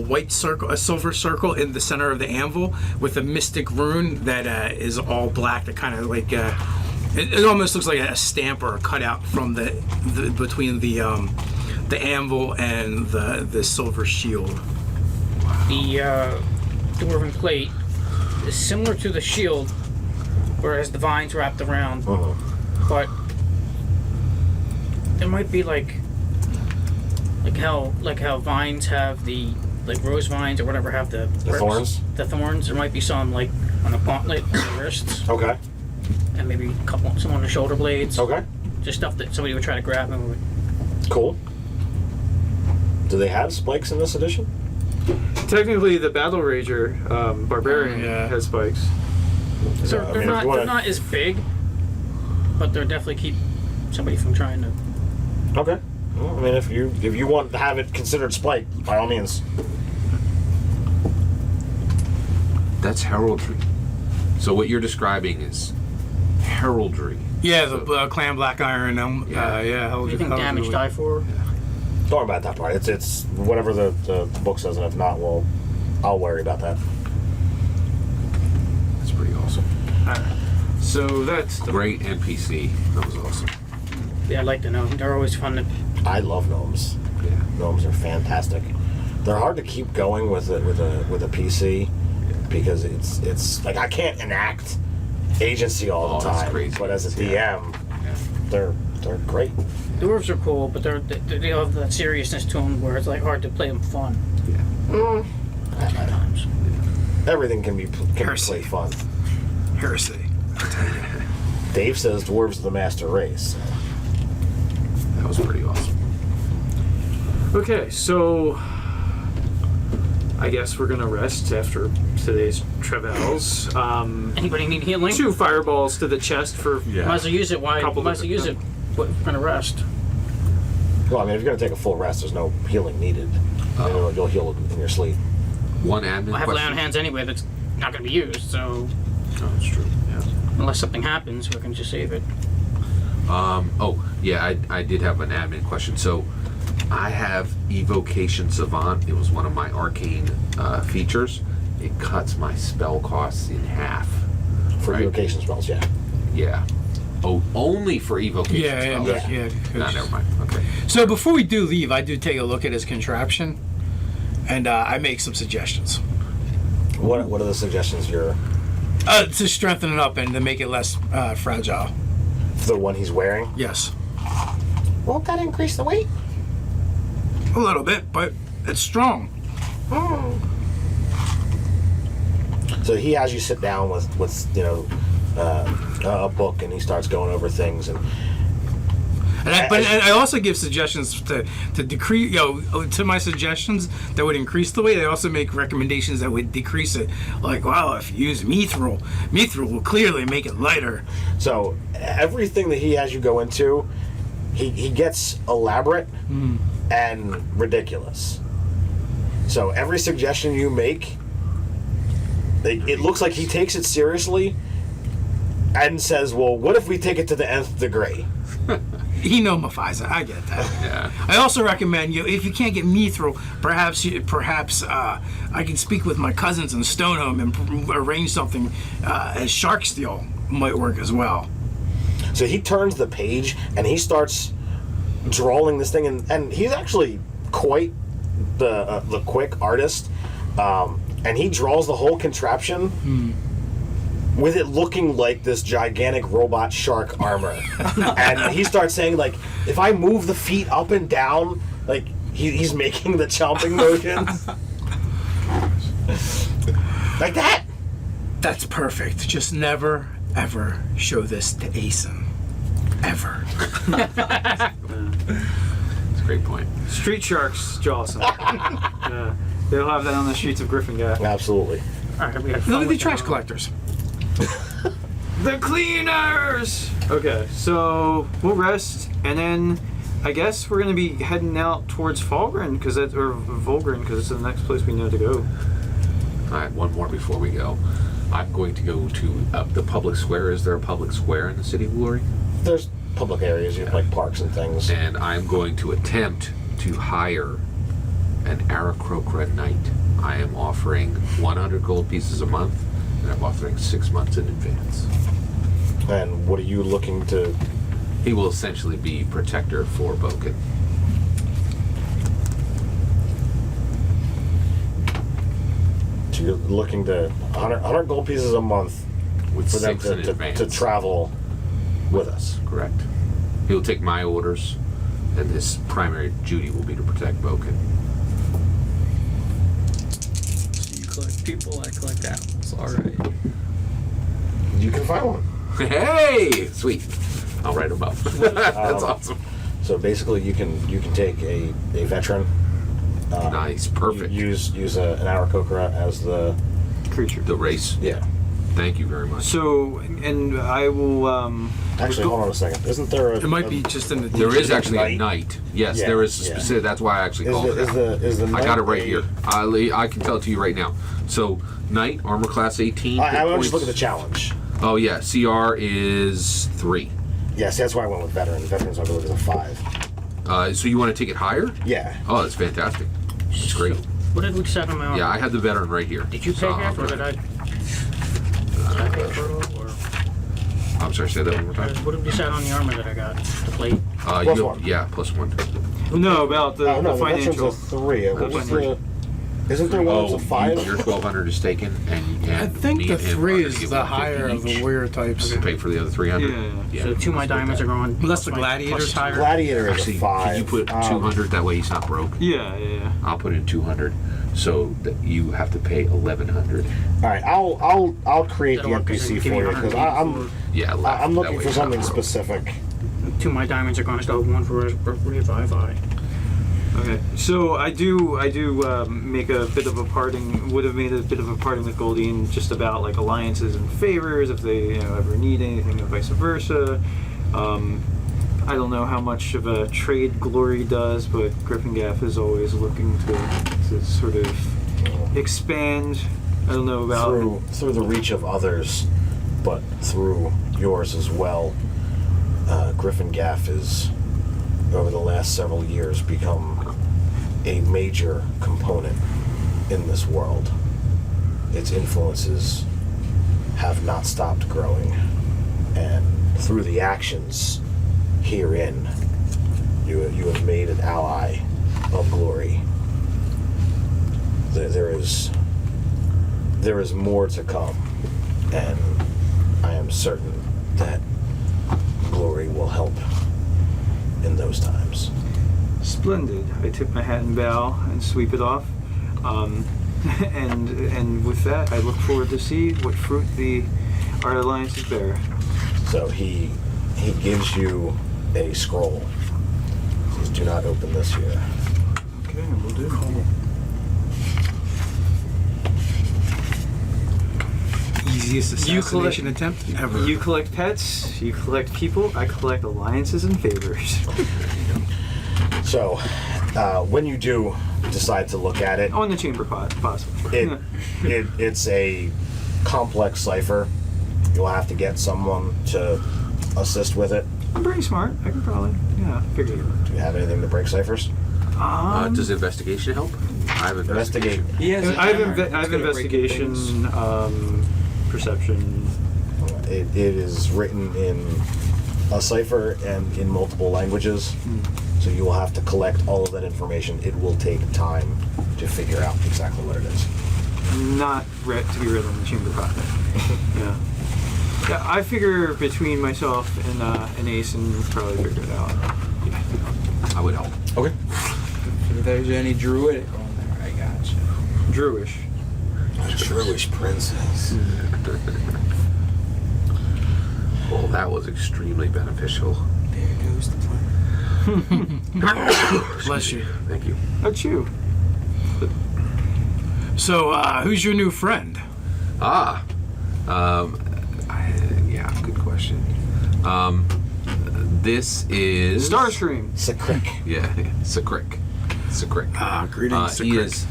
white circle, a silver circle in the center of the anvil, with a mystic rune that is all black. That kind of like it almost looks like a stamp or a cutout from the between the the anvil and the silver shield. The dwarven plate is similar to the shield, whereas the vines wrapped around, but it might be like how vines have the rose vines or whatever have the thorns. The thorns. There might be some like on a gauntlet on the wrists, Okay. and maybe some on the shoulder blades. Okay. Just stuff that somebody would try to grab and would. Cool. Do they have spikes in this edition? Technically, the Battle Rager Barbarian has spikes. So I they're mean, if you wanna- not as big, but they're definitely keep somebody from trying to. Okay. Well, I mean, if you want to have it considered spike, by all means. That's heraldry. So what you're describing is heraldry. Yeah, the clan black iron. Anything damage die for? Don't worry about that part. It's whatever the book says, and if not, I'll worry about that. That's pretty awesome. So that's the Great NPC. That was awesome. Yeah, I'd like to know. They're always fun to. I love gnomes. Yeah. Gnomes are fantastic. They're hard to keep going with a PC because it's like I can't enact agency all the that's time. crazy. But as a DM, they're great. Dwarves are cool, but they have that seriousness to them where it's like hard to play them fun. At times. Everything can be Heresy. played fun. Heresy. Dave says dwarves are the master race. That was pretty awesome. Okay, so I guess we're gonna rest after today's travails. Anybody need healing? 2 fireballs to the chest for Might as well use it. Might as well use it. We're gonna rest. Well, I mean, if you're going to take a full rest, there's no healing needed. You'll heal in your sleep. One admin I have lay question. on hands anyway. That's not gonna be used. So Oh, that's true. Yeah. unless something happens, we can just save it. I did have an admin question. So I have Evocation Savant. It was one of my arcane features. It cuts my spell costs in half. For evocation spells, yeah. Yeah. Oh, only for evocation spells. Nah, never mind. Okay. So before we do leave, I do take a look at his contraption, and I make some suggestions What are the suggestions you're to strengthen it up and to make it less fragile. for the one he's wearing? Yes, Won't that increase the weight? a little bit, but it's strong. So he has you sit down with a book, and he starts going over things, and And I also give suggestions to decrease, to my suggestions that would increase the weight. I also make recommendations that would decrease it. Like, wow, if you use mithril will clearly make it lighter. so everything that he has you go into, he gets elaborate and ridiculous. So every suggestion you make, it looks like he takes it seriously and says, well, what if we take it to the nth degree? He nomifies it. I get that. Yeah. I also recommend if you can't get mithril, perhaps I can speak with my cousins in Stonehome and arrange something as shark steel might work as well. So he turns the page and he starts drawing this thing, and he's actually quite the quick artist, and he draws the whole contraption with it looking like this gigantic robot shark armor. And he starts saying, like, if I move the feet up and down, like he's making the chomping motions like that. That's perfect. Just never ever show this to Asen. Ever. That's a great point. Street Sharks, Jawson. Yeah, they'll have that on the streets of Griffin Gap. Absolutely. All right, we had No, fun they're the with trash that. collectors. The cleaners! Okay, so we'll rest, and then I guess we're going to be heading out towards Volgren, because it's the next place we know to go. All right, one more before we go. I'm going to go to the public square. Is there a public square in the city of Glory? There's public areas, you have like parks and things. And I'm going to attempt to hire an Aarakocra knight. I am offering 100 gold pieces a month, and I'm offering 6 months in advance. And what are you looking to? He will essentially be protector for Boken. So you're looking to 100 gold pieces a month With for them 6 in to advance. travel with us. Correct. He'll take my orders, and his primary duty will be to protect Boken. So you collect people, I collect apples. All right. You can find one. Hey! Sweet. I'll write him up. That's Um, awesome. So basically, you can take a veteran. Nice. Perfect. Use an Aarakocra as the Creature. The race. yeah. Thank you very much. So, and I will. Actually, hold on a second. Isn't there a? It might be just in the. There is actually a Knight? knight. Yes, Yeah, there is a yeah. specific. That's why I actually Is called it that. the I got it right knight here. I can tell it to you right now. So, knight, armor class 18. I hit want to just look points. at the challenge. Oh yeah, CR is 3. Yes, that's why I went with veteran. Veterans, I believe, is a 5. So you want to take it higher? Yeah. Oh, that's fantastic. That's great. What did we set on my armor? Yeah, I had the veteran right here. Did you pay So, half, or did I? Did I pay for it, or I'm sorry, say that one more time. what did we set on the armor that I got? The plate. Plus one. Yeah, +1. No, about the, Oh no, the the veteran's financial. a 3. What was financial. the? Isn't there one Oh, that's a 5? your 1,200 is taken, and I think me the and him are 3 gonna is give the 150 higher of the each. warrior types. To pay for the other 300. Yeah. So 2 of my diamonds are going. Well, that's the plus gladiator's plus higher. Gladiator is Actually, a 5. can you put 200? That way he's not broke. Yeah, yeah, yeah. I'll put in 200, so that you have to pay 1,100. All right, I'll create the That'll work, NPC give for me you because I'm Yeah, left. I'm That looking way for he's not something broke. specific. 2 of my diamonds are going to go. 1 for revive. Okay, so I do make a bit of a parting. Would have made a bit of a parting with Goldine just about like alliances and favors if they ever need anything, and vice versa. I don't know how much of a trade Glory does, but Gryffindor is always looking to sort of expand. I don't know about through the reach of others, but through yours as well. Griffin Gaff is, over the last several years, become a major component in this world. Its influences have not stopped growing, and through the actions herein, you have made an ally of Glory. There is more to come, and I am certain that Glory will help in those times. Splendid. I tip my hat and bow and sweep it off. And with that, I look forward to see what fruit our alliances bear. So he gives you a scroll. He says, "Do not open this here." Okay, we'll do. Easiest You assassination attempt ever. You collect pets, you collect people, I collect alliances and favors. So when you do decide to look at it, On the chamber pot, possibly. it's a complex cipher. You'll have to get someone to assist with it. I'm pretty smart. I can probably, figure it out. Do you have anything to break ciphers? Does investigation help? I have Investigate. investigation. He has a I have, timer. I have He's gonna break investigation, things. perception. It is written in a cipher and in multiple languages. So you will have to collect all of that information. It will take time to figure out exactly what it is. Not to be read on the chamber pot. Yeah. Yeah, I figure between myself and Ace and probably figure it out. I would help. Okay. If there's any druidic on there, I gotcha. Druish. A Druish princess. Well, that was extremely beneficial. There goes the plan. Bless you. Thank you. Achoo. So, who's your new friend? Yeah, good question. This is Starscream. Sakrik. Yeah, Sakrik. Greetings, He is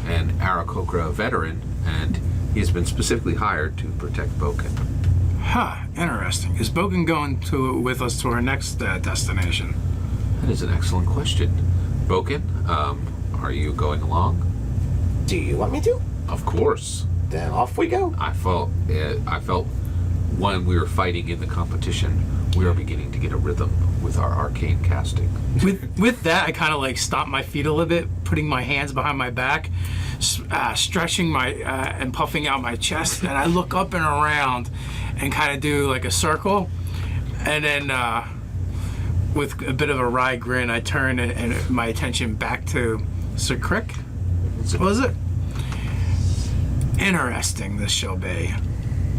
an Aarakocra veteran, and he has been specifically hired to protect Boken. Huh, interesting. Is Bogan going with us to our next destination? That is an excellent question. Boken, are you going along? Do you want me to? Of course. Then off we go. I felt when we were fighting in the competition, We are beginning to get a rhythm with our arcane casting. With that, I kind of like stomp my feet a little bit, putting my hands behind my back, stretching my and puffing out my chest, and I look up and around and kind of do like a circle, and then with a bit of a wry grin, I turn and my attention back to Sir Crick. What was it? Interesting, this shall be.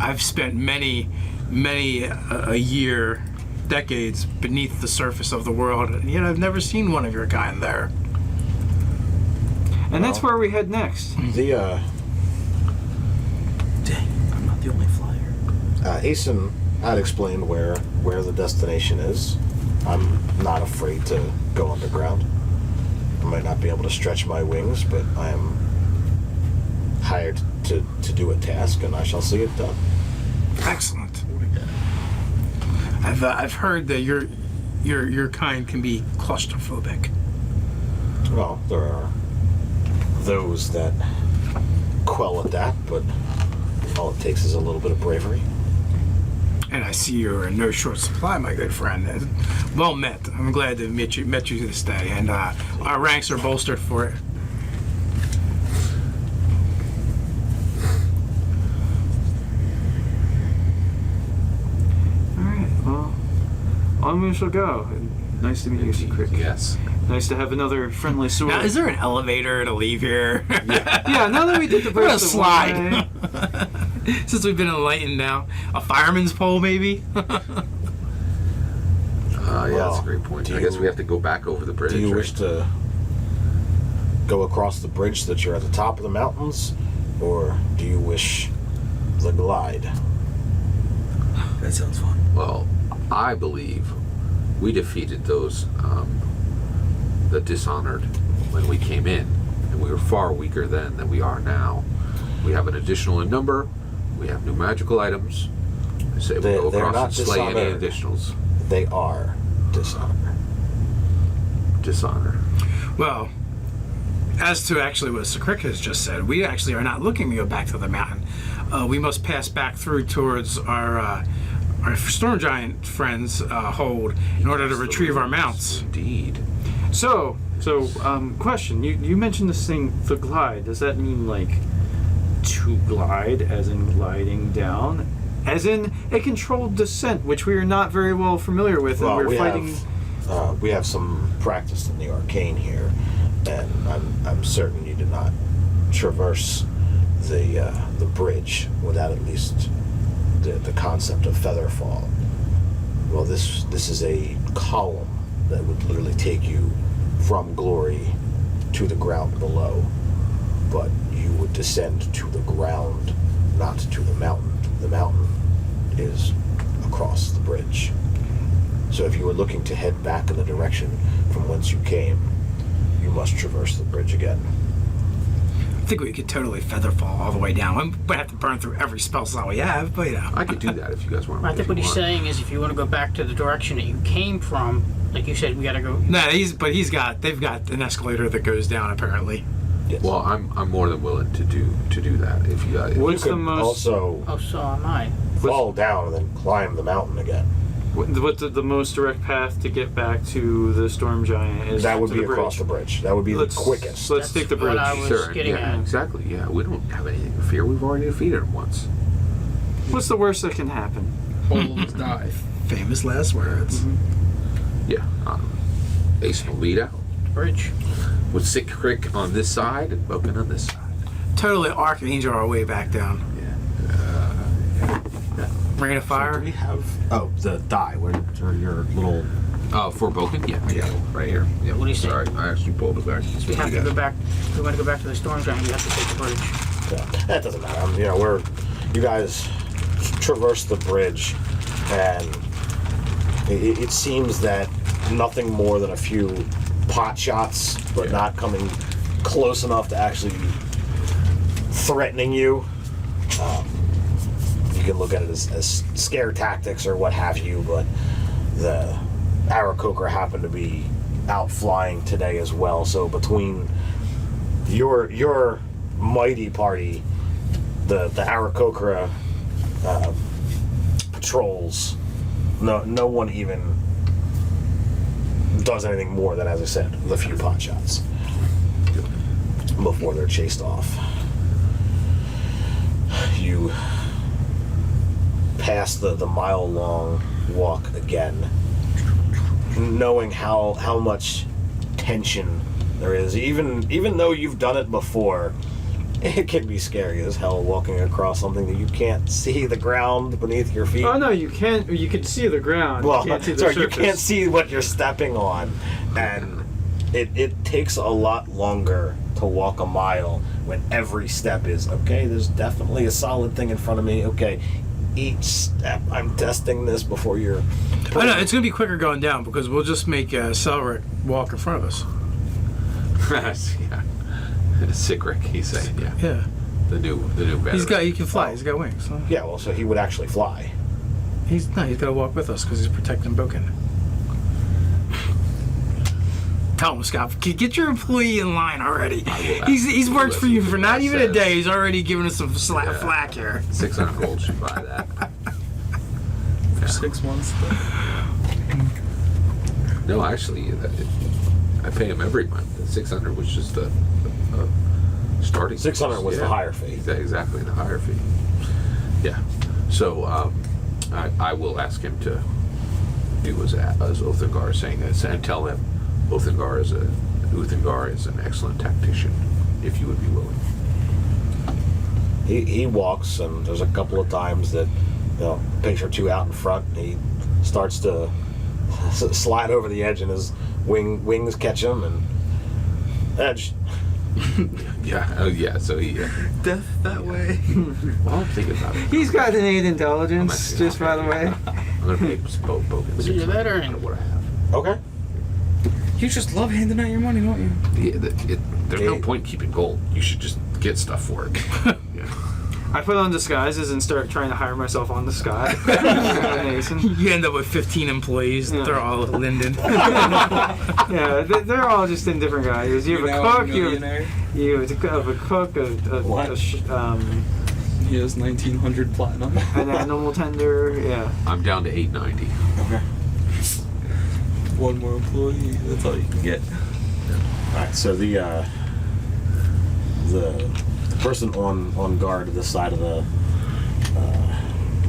I've spent many a year, decades beneath the surface of the world, and yet I've never seen one of your kind there. And that's where we head next. The Dang, I'm not the only flyer. Asen had explained where the destination is. I'm not afraid to go underground. I might not be able to stretch my wings, but I am hired to do a task, and I shall see it done. Excellent. I've heard that your kind can be claustrophobic. Well, there are those that quell at that, but all it takes is a little bit of bravery. And I see you're in no short supply, my good friend. Well met. I'm glad to meet you this day, and our ranks are bolstered for it. All right. Well, on we shall go. Nice to meet you, Sir Crick. Yes. Nice to have another friendly sword. Now, is there an elevator to leave here? Yeah. Now that we did the We're gonna first slide. Since we've been enlightened now, a fireman's pole, maybe. Yeah, that's a great point. I guess we have to go back over the bridge. Do you right? wish to go across the bridge so that you're at the top of the mountains, or do you wish the glide? That sounds fun. Well, I believe we defeated those the dishonored when we came in, and we were far weaker then than we are now. We have an additional in number. We have new magical items. I say we go They're across not and slay any dishonored. additionals. They are dishonor. Dishonor. Well, as to actually what Sir Crick has just said, we actually are not looking to go back to the mountain. We must pass back through towards our storm giant friends' hold in order to retrieve our mounts. Indeed. So, question. You mentioned this thing, the glide. Does that mean like to glide, as in gliding down, as in a controlled descent, which we are not very well familiar with, and we're fighting? We have some practice in the arcane here, and I'm certain you did not traverse the bridge without at least the concept of featherfall. Well, this is a column that would literally take you from glory to the ground below, but you would descend to the ground, not to the mountain. The mountain is across the bridge. So if you were looking to head back in the direction from whence you came, you must traverse the bridge again. I think we could totally featherfall all the way down. We might have to burn through every spell slot we have, but you know. I could do that if you guys want. I think what he's saying is if you want to go back to the direction that you came from, like you said, we got to go. No, they've got an escalator that goes down apparently. Yes. Well, I'm more than willing to do that if you guys. What's you the could most? also Oh, so am I. fall down and then climb the mountain again. What's the most direct path to get back to the storm giant? Is That would to be the across the bridge. That would be the quickest. Let's take the That's what bridge. I was Sure. getting Yeah. at. Exactly. Yeah. We don't have anything to fear. We've already defeated him once. What's the worst that can happen? All of us die. Famous last words. Yeah. Ace will lead out Bridge. with Sick Crick on this side and Boken on this side. Totally archangel our way back down. Rain of Do fire. we have the die? Where your little? For Boken? Yeah. Right here. Yeah. What do you say? Sorry, I actually pulled it back. We have to go back. If we want to go back to the storm giant, we have to take the bridge. That doesn't matter. You guys traverse the bridge, and it seems that nothing more than a few pot shots, but not coming close enough to actually threatening you. You can look at it as scare tactics or what have you, but the Aarakocra happened to be out flying today as well. So between your mighty party, the Aarakocra patrols no one even does anything more than, as I said, the few pot shots before they're chased off. You pass the mile-long walk again, knowing how much tension there is. Even though you've done it before, it can be scary as hell walking across something that you can't see the ground beneath your feet. Oh no, you can't. You can see the ground. Well, you can't see the sorry, surface. you can't see what you're stepping on, and it takes a lot longer to walk a mile when every step is okay. There's definitely a solid thing in front of me. Okay, each step I'm testing this before you're. Oh no, it's gonna be quicker going down because we'll just make Selric walk in front of us. Yeah. Sigric, he's saying, yeah. Yeah. The new veteran. He can fly. He's got wings. So. Yeah, well, so he would actually fly. He's got to walk with us because he's protecting Boken. Tell him, Scott. Get your employee in line already. He's worked for you for not even a day. He's already given us some flack here. 600 gold should buy that. For 6 months. No, actually, I pay him every month. The 600 was just the starting. 600 was Yeah. the higher fee. Exactly, the higher fee. Yeah. So I will ask him to do as Othengar is saying this, and tell him Uthengar is an excellent tactician, if you would be willing. He walks, and there's a couple of times that, picture two out in front, and he starts to slide over the edge, and his wings catch him, and edge. Yeah. Oh, yeah. So he. Death that way. Well, I'm thinking about it. He's got an 8 intelligence, actually just by the way. I'm gonna pay Boken. Was it your veteran? What I have. Okay. You just love handing out your money, don't you? There's no point keeping gold. You should just get stuff for it. Yeah. I put on disguises and start trying to hire myself on the sky. Mason. You end up with 15 employees. Yeah. They're all Linden. Yeah, they're all just in different guys. You have a cook, you have a cook, What? He has 1900 platinum. an animal tender. Yeah. I'm down to 890. Okay. One more employee. That's all you can get. All right. So the person on guard at the side of the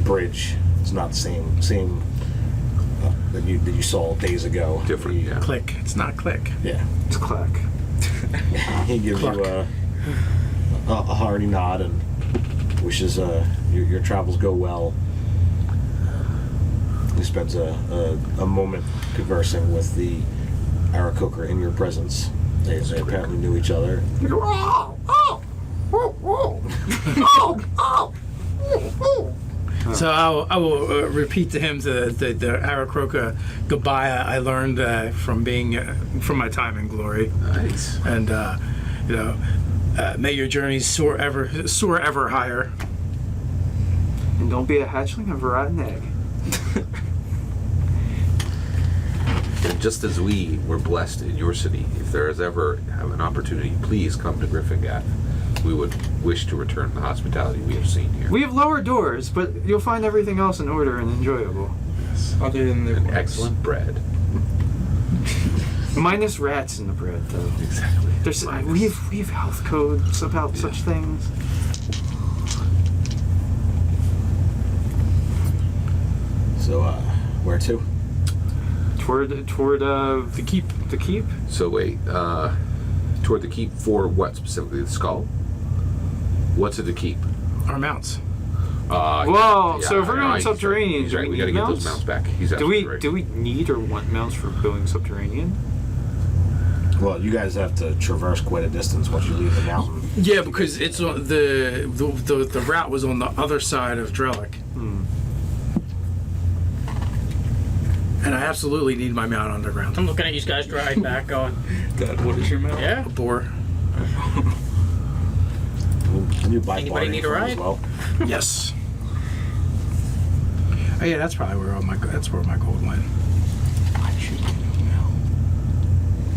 bridge is not the same that you saw days ago. Different, yeah. Click. It's not click. Yeah. It's clack. He gives Cluck. you a hearty nod and wishes your travels go well. He spends a moment conversing with the Aarakocra in your presence. They apparently knew each other. So I will repeat to him the Aarakocra goodbye I learned from being from my time in Glory, Nice. and may your journeys soar ever higher. And don't be a hatchling of a rotten egg. And just as we were blessed in your city, if there is ever have an opportunity, please come to Gryffindor. We would wish to return the hospitality we have seen here. We have lower doors, but you'll find everything else in order and enjoyable. Other than the And excellent bread. Minus rats in the bread, though. Exactly. There's we have health codes about such things. So where to? Toward the keep. The keep. So wait, toward the keep for what specifically? The skull? What's it to keep? Our mounts. Well, so if we're going he's subterranean, he's do right. we We gotta need get those mounts? mounts back. He's Do absolutely we right. do we need or want mounts for going subterranean? Well, you guys have to traverse quite a distance once you leave the mountain. Yeah, because it's on the route was on the other side of Drellic. And I absolutely need my mount underground. I'm looking at you guys driving back, going, Dad, what is your mount? yeah. A boar. Can you buy Anybody need a bargaining ride? from as well? Yes. Oh yeah, that's probably where my gold went.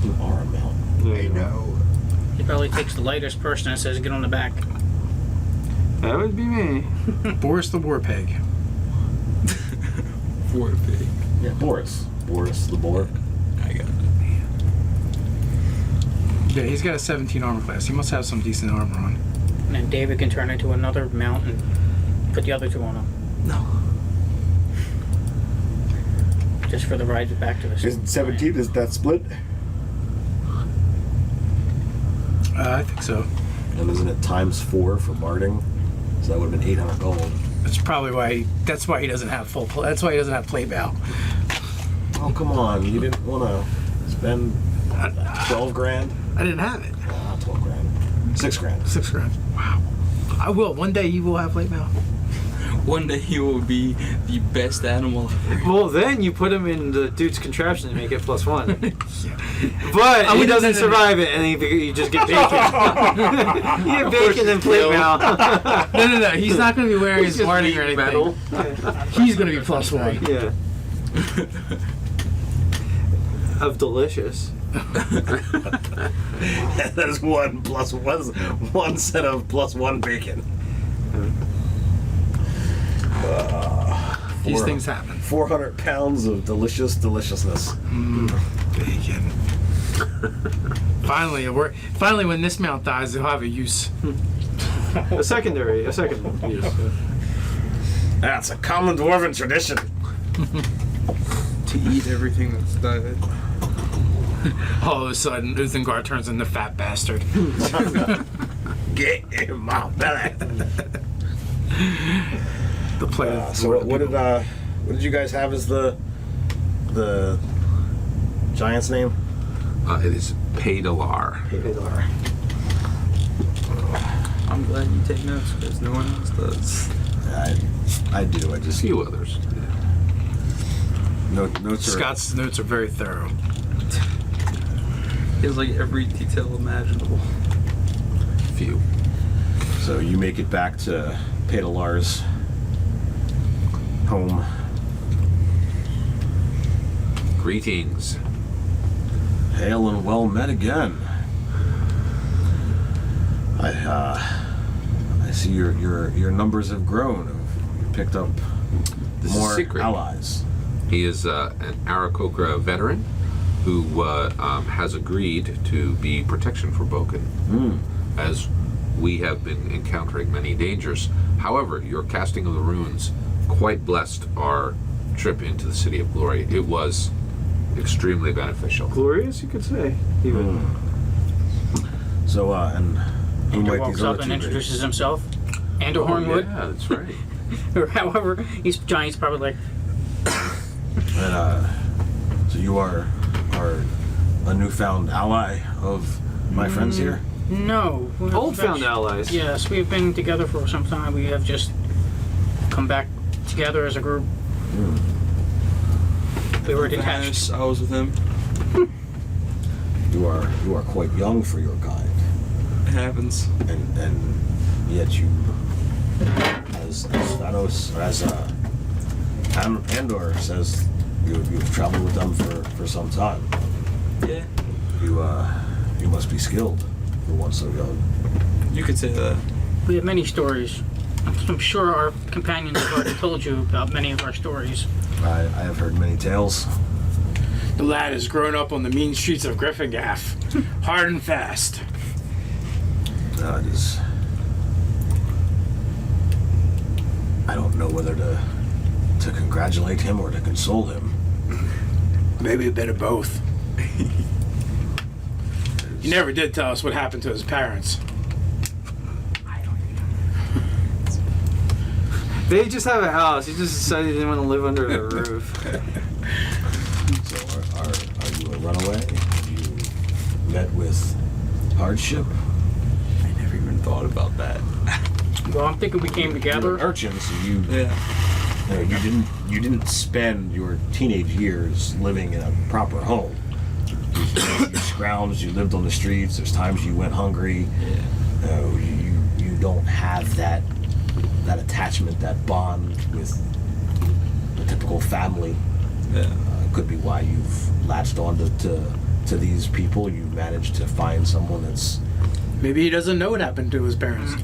You are a mountain. I know. He probably takes the lightest person and says, get on the back. That would be me. Boris the War Pig. would be. Yeah, Boris. Boris the boar. I got it. Yeah, he's got a 17 armor class. He must have some decent armor on. And then David can turn into another mount and put the other two on him. No. Just for the ride back to the Isn't 17, is that split? I think so. And isn't it ×4 for barding? So that would have been 800 gold. That's probably why. That's why he doesn't have full. That's why he doesn't have play bow. Oh, come on. You didn't want to spend 12 grand? I didn't have it. Not 12 grand. 6 grand. 6 grand. Wow. I will. One day you will have play bow. One day he will be the best animal ever. Well, then you put him in the dude's contraption and make it +1. But he doesn't survive it, and you just get bacon. You get bacon and plate mail. No. He's not going to be wearing his barding or anything. Metal. He's going to be +1. Yeah. Of delicious. That is one set of +1 bacon. These things happen. 400 pounds of deliciousness. Bacon. Finally, when this mount dies, they'll have a use. A second use. That's a common dwarven tradition. To eat everything that's died. All of a sudden, Uthengard turns into fat bastard. Get in my belly. The play. So what did you guys have as the giant's name? It is Palar. Palar. I'm glad you take notes because no one else does. I do. I A just few others. notes are. Scott's notes are very thorough. He has like every detail imaginable. Few. So you make it back to Palar's home. Greetings. Hail and well met again. I see your numbers have grown. You picked up This more is secret. allies. He is an Aarakocra veteran who has agreed to be protection for Boken, as we have been encountering many dangers. However, your casting of the runes quite blessed our trip into the City of Glory. It was extremely beneficial. Glorious, you could say. Even. So and who Andor might walks these up other and two introduces himself. Andor Hornwood. Yeah, that's right. Or however, he's giant's probably like, And so you are a newfound ally of my friends here. no. Old found allies. Yes, we have been together for some time. We have just come back together as a group. We were detached. Vanis, I was with him. You are quite young for your kind, It happens. and yet you, as Thanos, or as Andor says, you've traveled with them for some time. Yeah. You must be skilled for one so young. You could say that. We have many stories. I'm sure our companions have already told you about many of our stories. I have heard many tales. The lad has grown up on the mean streets of Griffingaff, hard and fast. It is. I don't know whether to congratulate him or to console him. Maybe a bit of both. He never did tell us what happened to his parents. They just have a house. He just decided he didn't want to live under the roof. So are you a runaway? Have you met with hardship? I never even thought about that. Well, I'm thinking we came You're together. an urchin, so you Yeah. you didn't spend your teenage years living in a proper home. You scrounged, you lived on the streets. There's times you went hungry. You don't have that attachment, that bond with the typical family. Yeah. Could be why you've latched on to these people. You managed to find someone that's Maybe he doesn't know what happened to his parents.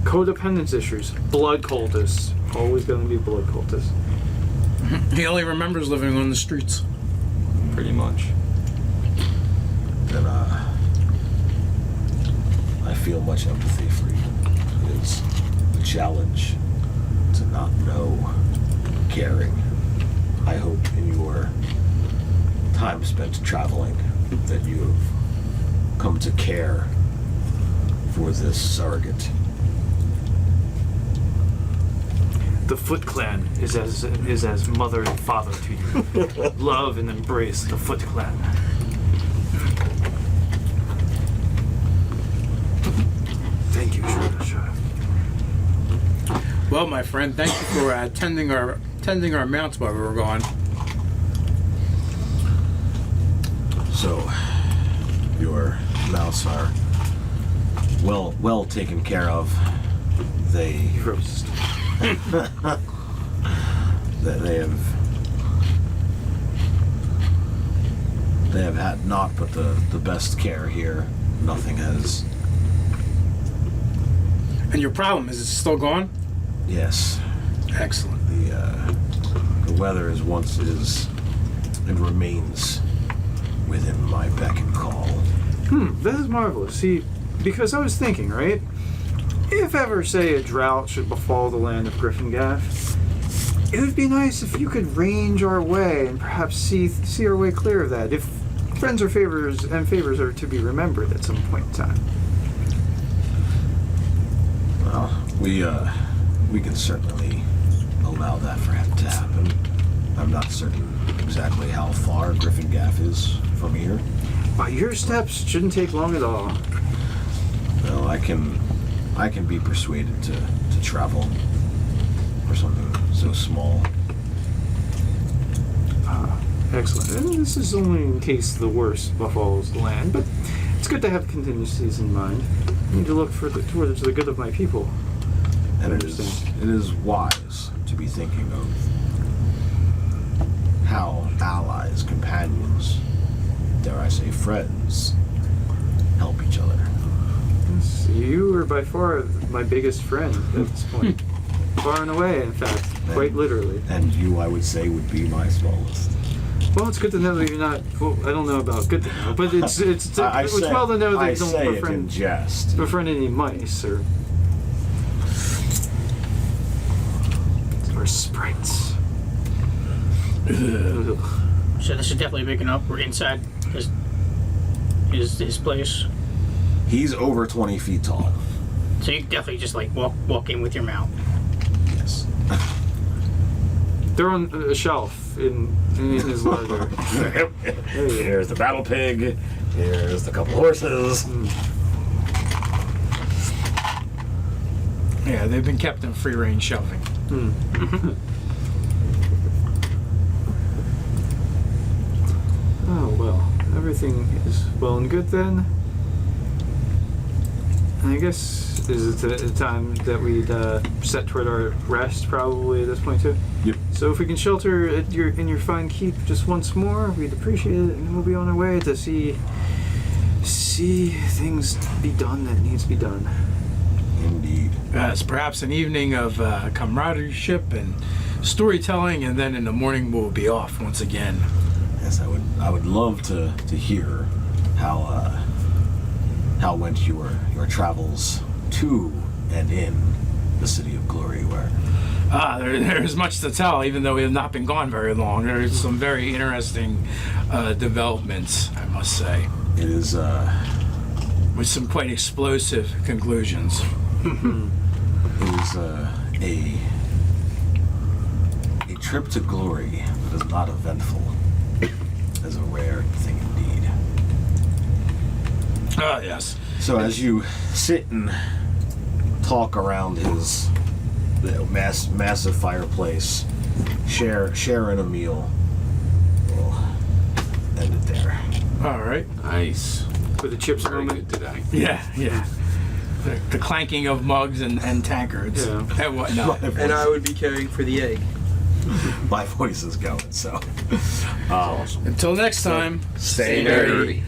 Codependence issues. Blood cultists. Always going to be blood cultists. He only remembers living on the streets. Pretty much. Then I feel much empathy for you. It is a challenge to not know caring. I hope in your time spent traveling that you have come to care for this surrogate. The Foot Clan is as mother and father to you. Love and embrace the Foot Clan. Thank you, Shredder. Well, my friend, thank you for tending our mounts while we were gone. So, your mounts are well taken care of. They Roast. they have had naught but the best care here. Nothing has. And your problem is it's still gone? Yes, Excellent. the weather is and remains within my beck and call. That is marvelous. See, because I was thinking, right? If ever, say, a drought should befall the land of Gryffindor, it would be nice if you could range our way and perhaps see our way clear of that. If friends or favors are to be remembered at some point in time. Well, we can certainly allow that for him to happen. I'm not certain exactly how far Gryffindor is from here. By your steps, shouldn't take long at all. Well, I can be persuaded to travel for something so small. Excellent. And this is only in case the worst befalls the land, but it's good to have contingencies in mind. I need to look towards the good of my people. And it is wise to be thinking of how allies, companions, dare I say friends, help each other. Yes, you are by far my biggest friend at this point. Far and away, in fact, quite literally. And you, I would say, would be my smallest. Well, it's good to know that you're not. Well, I don't know about good to know, but it's well to know that you don't it in jest. befriend any mice or sprites. Ugh. So this is definitely big enough. We're inside his place. He's over 20 feet tall. So you can definitely just like walk in with your mount. Yes. They're on a shelf in his larder. Here's the battle pig. Here's the couple horses. Yeah, they've been kept in free range shelving. Oh well, everything is well and good then. I guess is it a time that we'd set toward our rest probably at this point too. Yep. So if we can shelter in your fine keep just once more, we'd appreciate it, and we'll be on our way to see things be done that needs to be done. Indeed. It's perhaps an evening of camaraderie and storytelling, and then in the morning we'll be off once again. Yes, I would love to hear how went your travels to and in the City of Glory, where There's much to tell, even though we have not been gone very long. There's some very interesting developments, I must say, it is with some quite explosive conclusions. it is a trip to glory that is not eventful is a rare thing indeed. Oh, yes. So as you sit and talk around his massive fireplace, share in a meal, we'll end it there. All right. Nice. With the chips Very moment. good today. Yeah. The clanking of mugs and tankards Yeah. and whatnot. And I would be caring for the egg. My voice is going, so Awesome. Until next time. stay nerdy.